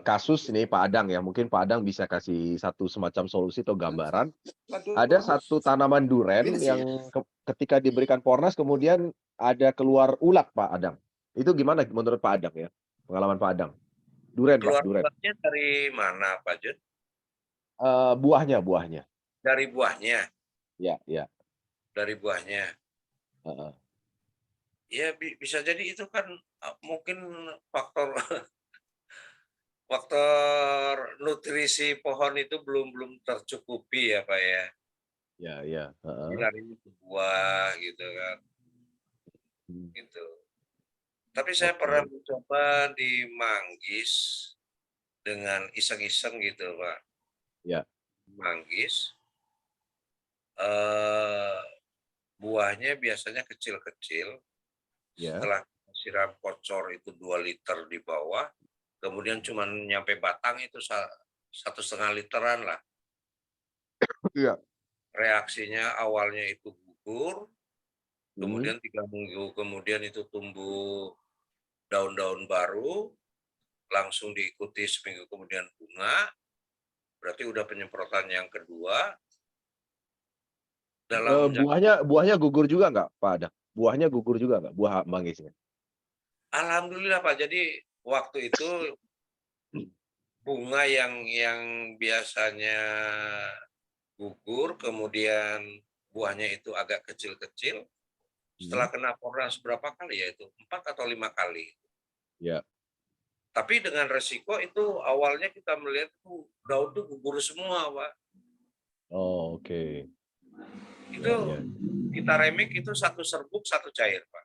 kasus ini Pak Adang ya. Mungkin Pak Adang bisa kasih satu semacam solusi atau gambaran. Ada satu tanaman duren yang ketika diberikan Pornas kemudian ada keluar ulat Pak Adang. Itu gimana menurut Pak Adang ya? Pengalaman Pak Adang. Duren Pak, Keluar duren. ulatnya dari mana, Pak Jun? Buahnya. Dari buahnya. Ya. Dari buahnya. Heeh. Ya bisa jadi itu kan mungkin faktor faktor nutrisi pohon itu belum tercukupi ya Pak ya. Ya. Jadi larinya ke buah gitu kan. Gitu. Tapi saya Oke. pernah mencoba di Manggis dengan iseng-iseng gitu Pak. Ya. Manggis buahnya biasanya kecil-kecil. Ya. Setelah siram kocor itu 2 liter di bawah, kemudian cuma nyampe batang itu 1,5 literan lah. Iya. Reaksinya awalnya itu gugur, Hmm. kemudian 3 minggu kemudian itu tumbuh daun-daun baru, langsung diikuti seminggu kemudian bunga, berarti udah penyemprotan yang kedua. Dalam Buahnya gugur juga nggak Pak Adang? Buahnya gugur juga nggak? Buah manggisnya? Alhamdulillah Pak, jadi waktu itu bunga yang biasanya gugur, kemudian buahnya itu agak kecil-kecil, setelah kena Pornas berapa kali ya itu? 4 atau 5 kali. Ya. Tapi dengan resiko itu awalnya kita melihat itu daun tuh gugur semua, Pak. Oh, oke. Itu kita remik itu 1 serbuk 1 cair, Pak.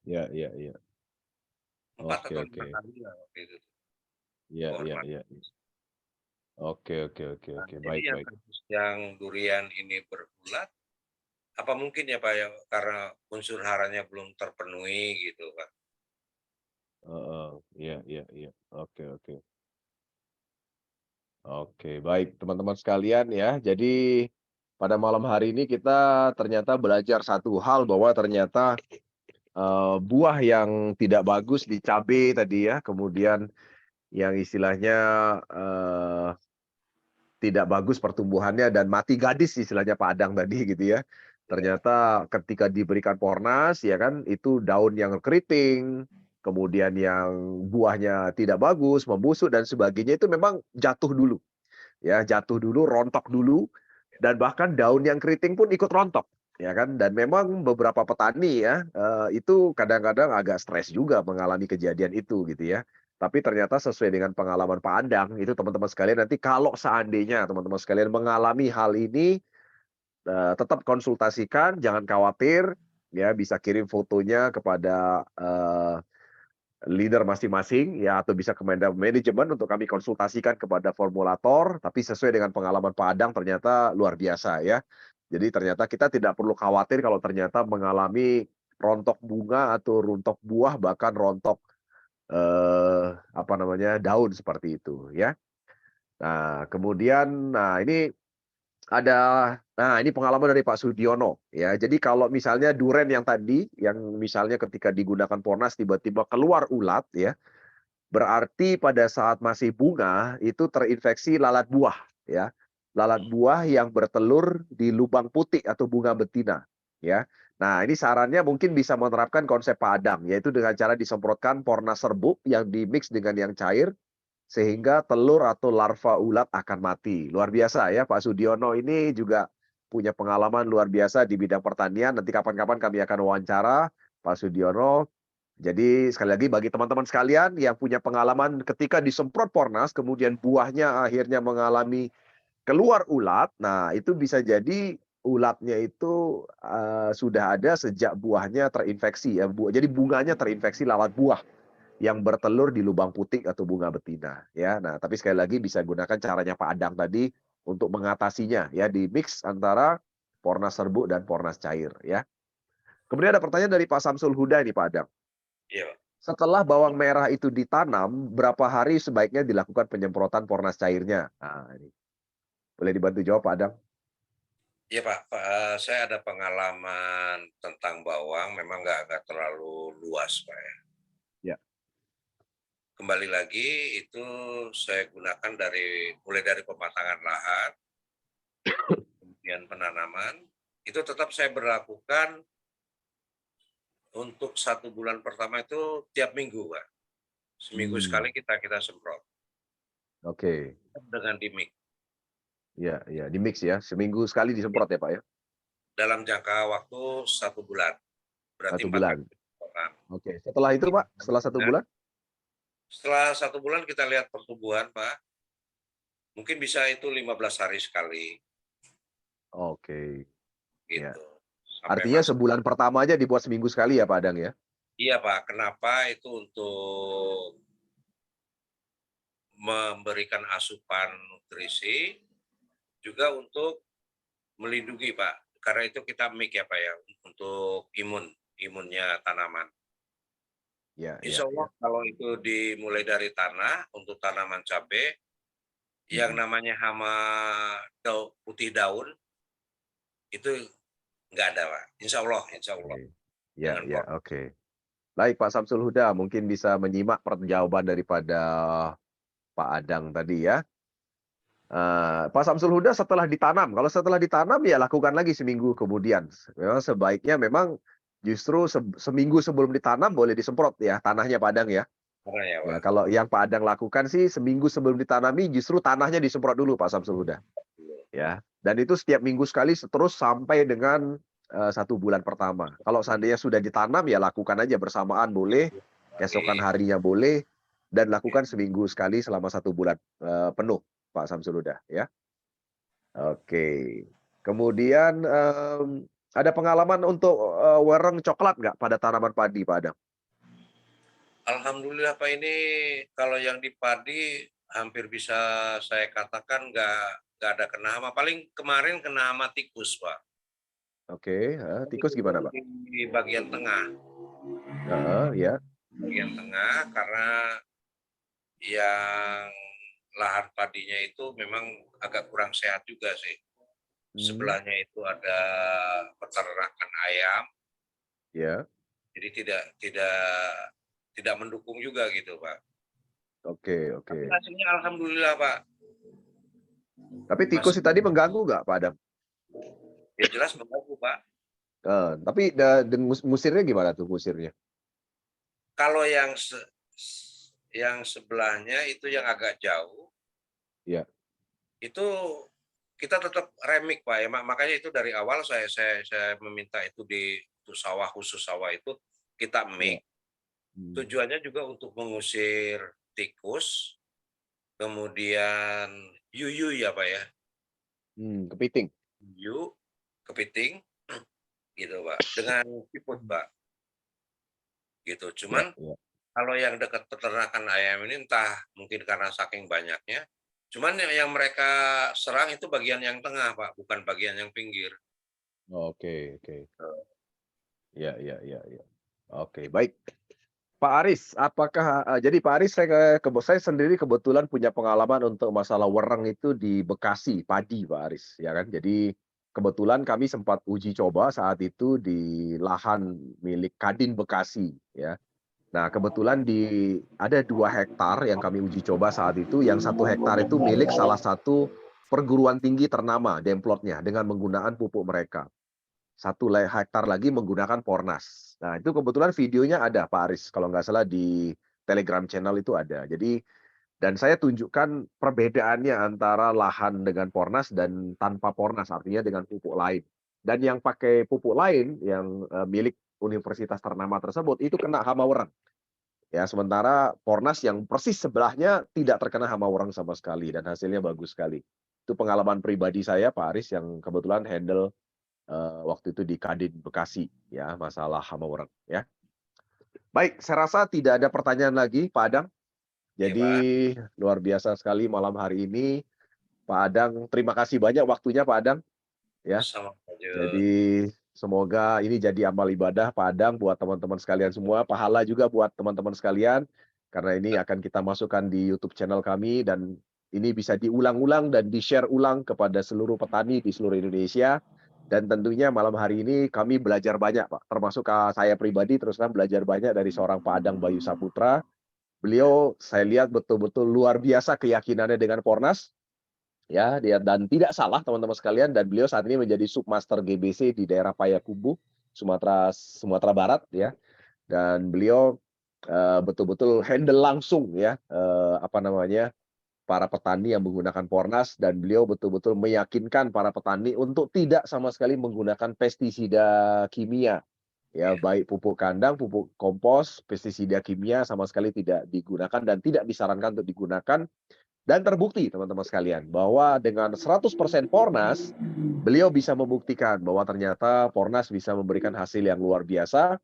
Ya. 4 atau 5 Oke. kali lah waktu itu. Ya. Oke. Jadi Baik. yang durian ini berulat, apa mungkin ya Pak ya karena unsur haranya belum terpenuhi gitu Pak. Iya. Oke, baik teman-teman sekalian ya. Jadi pada malam hari ini kita ternyata belajar satu hal bahwa ternyata buah yang tidak bagus di cabai tadi ya, kemudian yang istilahnya tidak bagus pertumbuhannya dan mati gadis istilahnya Pak Adang tadi gitu ya. Ternyata ketika diberikan Pornas ya kan itu daun yang keriting, kemudian yang buahnya tidak bagus, membusuk dan sebagainya itu memang jatuh dulu. Ya, jatuh dulu, rontok dulu dan bahkan daun yang keriting pun ikut rontok ya kan dan memang beberapa petani ya itu kadang-kadang agak stres juga mengalami kejadian itu gitu ya. Tapi ternyata sesuai dengan pengalaman Pak Adang, itu teman-teman sekalian nanti kalau seandainya teman-teman sekalian mengalami hal ini, tetap konsultasikan, jangan khawatir, ya bisa kirim fotonya kepada leader masing-masing, ya atau bisa ke manajemen untuk kami konsultasikan kepada formulator, tapi sesuai dengan pengalaman Pak Adang ternyata luar biasa ya. Jadi ternyata kita tidak perlu khawatir kalau ternyata mengalami rontok bunga atau rontok buah, bahkan rontok daun seperti itu ya. Nah, kemudian ini pengalaman dari Pak Sudiono ya. Jadi kalau misalnya duren yang tadi yang misalnya ketika digunakan Pornas tiba-tiba keluar ulat ya, berarti pada saat masih bunga itu terinfeksi lalat buah ya. Lalat buah yang bertelur di lubang putih atau bunga betina ya. Nah, ini sarannya mungkin bisa menerapkan konsep Pak Adang, yaitu dengan cara disemprotkan Pornas serbuk yang dimix dengan yang cair, sehingga telur atau larva ulat akan mati. Luar biasa ya, Pak Sudiono ini juga punya pengalaman luar biasa di bidang pertanian. Nanti kapan-kapan kami akan wawancara Pak Sudiono. Jadi sekali lagi bagi teman-teman sekalian yang punya pengalaman ketika disemprot Pornas, kemudian buahnya akhirnya mengalami keluar ulat, nah itu bisa jadi ulatnya itu sudah ada sejak buahnya terinfeksi ya, jadi bunganya terinfeksi lalat buah. yang bertelur di lubang putik atau bunga betina ya. Nah, tapi sekali lagi bisa gunakan caranya Pak Adang tadi untuk mengatasinya ya, di mix antara Pornas serbuk dan Pornas cair ya. Kemudian ada pertanyaan dari Pak Samsul Huda ini Pak Adang. Iya, Pak. Setelah bawang merah itu ditanam, berapa hari sebaiknya dilakukan penyemprotan Pornas cairnya? Nah, ini. Boleh dibantu jawab Pak Adang? Iya, Pak. Saya ada pengalaman tentang bawang, memang nggak terlalu luas, Pak ya. Ya. Kembali lagi itu saya gunakan mulai dari pematangan lahan, kemudian penanaman, itu tetap saya berlakukan untuk 1 bulan pertama itu tiap minggu, Pak. Seminggu sekali kita semprot Oke. dengan dimik Ya, ya, di mix ya. Seminggu sekali disemprot ya Pak ya? dalam jangka waktu 1 bulan. Berarti 1 4 bulan. kali penyemprotan. Oke. Setelah itu Pak, setelah 1 bulan? Setelah 1 bulan kita lihat pertumbuhan, Pak. Mungkin bisa itu 15 hari sekali, Oke. Ya. gitu. Sampai Artinya masuk. sebulan pertama aja dibuat seminggu sekali ya Pak Adang ya? Iya, Pak. Kenapa? Itu untuk memberikan asupan nutrisi, juga untuk melindungi, Pak. Karena itu kita make ya, Pak ya, untuk imunnya tanaman. Ya, ya, Insya Allah ya. kalau itu dimulai dari tanah untuk tanaman cabai, yang namanya hama putih daun itu nggak ada, Pak. Insya Allah. Oke. Ya, Dengan ya, oke. Baik Pak Samsul Huda, mungkin bisa menyimak jawaban daripada Pak Adang tadi ya. Pak Samsul Huda setelah ditanam, kalau setelah ditanam ya lakukan lagi seminggu kemudian. Memang sebaiknya memang justru seminggu sebelum ditanam boleh disemprot ya tanahnya Pak Adang ya. Karena ya, Ya Pak. kalau yang Pak Adang lakukan sih seminggu sebelum ditanami justru tanahnya disemprot dulu Pak Samsul Huda. Ya, dan itu setiap minggu sekali terus sampai dengan 1 bulan pertama. Kalau seandainya sudah ditanam ya lakukan aja bersamaan boleh, keesokan harinya boleh, dan lakukan seminggu sekali selama 1 bulan penuh Pak Samsul Huda ya. Oke. Kemudian ada pengalaman untuk wereng coklat nggak pada tanaman padi Pak Adang? Alhamdulillah, Pak, ini kalau yang di padi hampir bisa saya katakan nggak ada kena hama. Paling kemarin kena hama tikus, Pak. Oke, tikus gimana Pak? Di bagian tengah. Ya. Bagian tengah karena yang lahan padinya itu memang agak kurang sehat juga sih. Sebelahnya itu ada peternakan ayam, Ya. jadi tidak mendukung juga gitu, Pak. Oke, Tapi oke. hasilnya alhamdulillah, Pak. Tapi tikus tadi mengganggu nggak Pak Adang? Ya jelas mengganggu, Pak. Tapi musirnya gimana tuh musirnya? Kalau yang sebelahnya itu yang agak jauh, Ya. itu kita tetap remik, Pak ya. Makanya itu dari awal saya meminta itu untuk sawah khusus sawah itu kita make. Tujuannya juga untuk mengusir tikus, kemudian yuyu ya Pak ya. Kepiting. Yuyu, kepiting, gitu Pak. Dengan siput Pak. Gitu. Cuman kalau yang dekat peternakan ayam ini entah mungkin karena saking banyaknya. Cuman yang mereka serang itu bagian yang tengah Pak, bukan bagian yang pinggir. Oke, oke. Ya, ya, ya, ya. Oke, baik. Pak Aris, apakah jadi Pak Aris saya sendiri kebetulan punya pengalaman untuk masalah wereng itu di Bekasi, padi Pak Aris, ya kan. Jadi kebetulan kami sempat uji coba saat itu di lahan milik Kadin Bekasi, ya. Nah, kebetulan ada 2 hektar yang kami uji coba saat itu, yang 1 hektar itu milik salah satu perguruan tinggi ternama, Demplotnya, dengan menggunakan pupuk mereka. 1 hektar lagi menggunakan Pornas. Nah, itu kebetulan videonya ada Pak Aris, kalau nggak salah di Telegram channel itu ada. Jadi, dan saya tunjukkan perbedaannya antara lahan dengan Pornas dan tanpa Pornas, artinya dengan pupuk lain. Dan yang pakai pupuk lain, yang milik universitas ternama tersebut, itu kena hama wereng. Ya, sementara Pornas yang persis sebelahnya tidak terkena hama wereng sama sekali, dan hasilnya bagus sekali. Itu pengalaman pribadi saya, Pak Aris, yang kebetulan handle waktu itu di Kadin Bekasi ya, masalah hama wereng ya. Baik, saya rasa tidak ada pertanyaan lagi, Pak Adang. Ya, Jadi luar biasa sekali malam hari ini, Pak Adang. Terima kasih banyak waktunya, Pak Adang. Ya, sama lanjut. jadi semoga ini jadi amal ibadah Pak Adang buat teman-teman sekalian semua, pahala juga buat teman-teman sekalian, karena ini akan kita masukkan di YouTube channel kami dan ini bisa diulang-ulang dan di-share ulang kepada seluruh petani di seluruh Indonesia. Dan tentunya malam hari ini kami belajar banyak, Pak. Termasuk saya pribadi terus terang belajar banyak dari seorang Pak Adang Bayu Saputra. Beliau saya lihat betul-betul luar biasa keyakinannya dengan Pornas. Ya, dan tidak salah teman-teman sekalian dan beliau saat ini menjadi Submaster GBC di daerah Payakumbuh, Sumatera Barat ya. Dan beliau betul-betul handle langsung ya apa namanya para petani yang menggunakan Pornas dan beliau betul-betul meyakinkan para petani untuk tidak sama sekali menggunakan pestisida kimia. Ya, baik pupuk kandang, pupuk kompos, pestisida kimia sama sekali tidak digunakan dan tidak disarankan untuk digunakan. Dan terbukti teman-teman sekalian bahwa dengan 100% Pornas, beliau bisa membuktikan bahwa ternyata Pornas bisa memberikan hasil yang luar biasa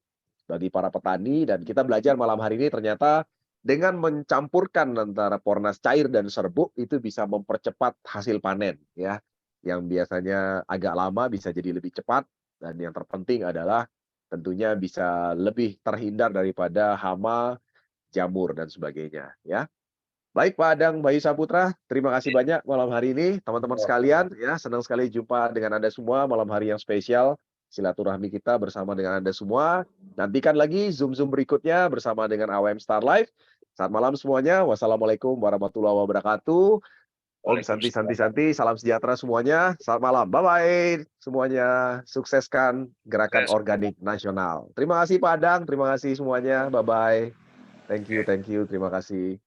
bagi para petani dan kita belajar malam hari ini ternyata dengan mencampurkan antara Pornas cair dan serbuk itu bisa mempercepat hasil panen ya. Yang biasanya agak lama bisa jadi lebih cepat dan yang terpenting adalah tentunya bisa lebih terhindar daripada hama, jamur dan sebagainya ya. Baik Pak Adang Bayu Saputra, terima kasih banyak malam hari ini teman-teman sekalian ya, senang sekali jumpa dengan Anda semua malam hari yang spesial. Silaturahmi kita bersama dengan Anda semua. Nantikan lagi Zoom-Zoom berikutnya bersama dengan AWM Star Live. Selamat malam semuanya. Wassalamualaikum warahmatullahi wabarakatuh. Om Santi Santi Santi, salam sejahtera semuanya. Selamat malam. Bye-bye semuanya. Sukseskan gerakan organik nasional. Terima kasih Pak Adang, terima kasih semuanya. Bye-bye. Thank you, terima kasih.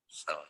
Sama.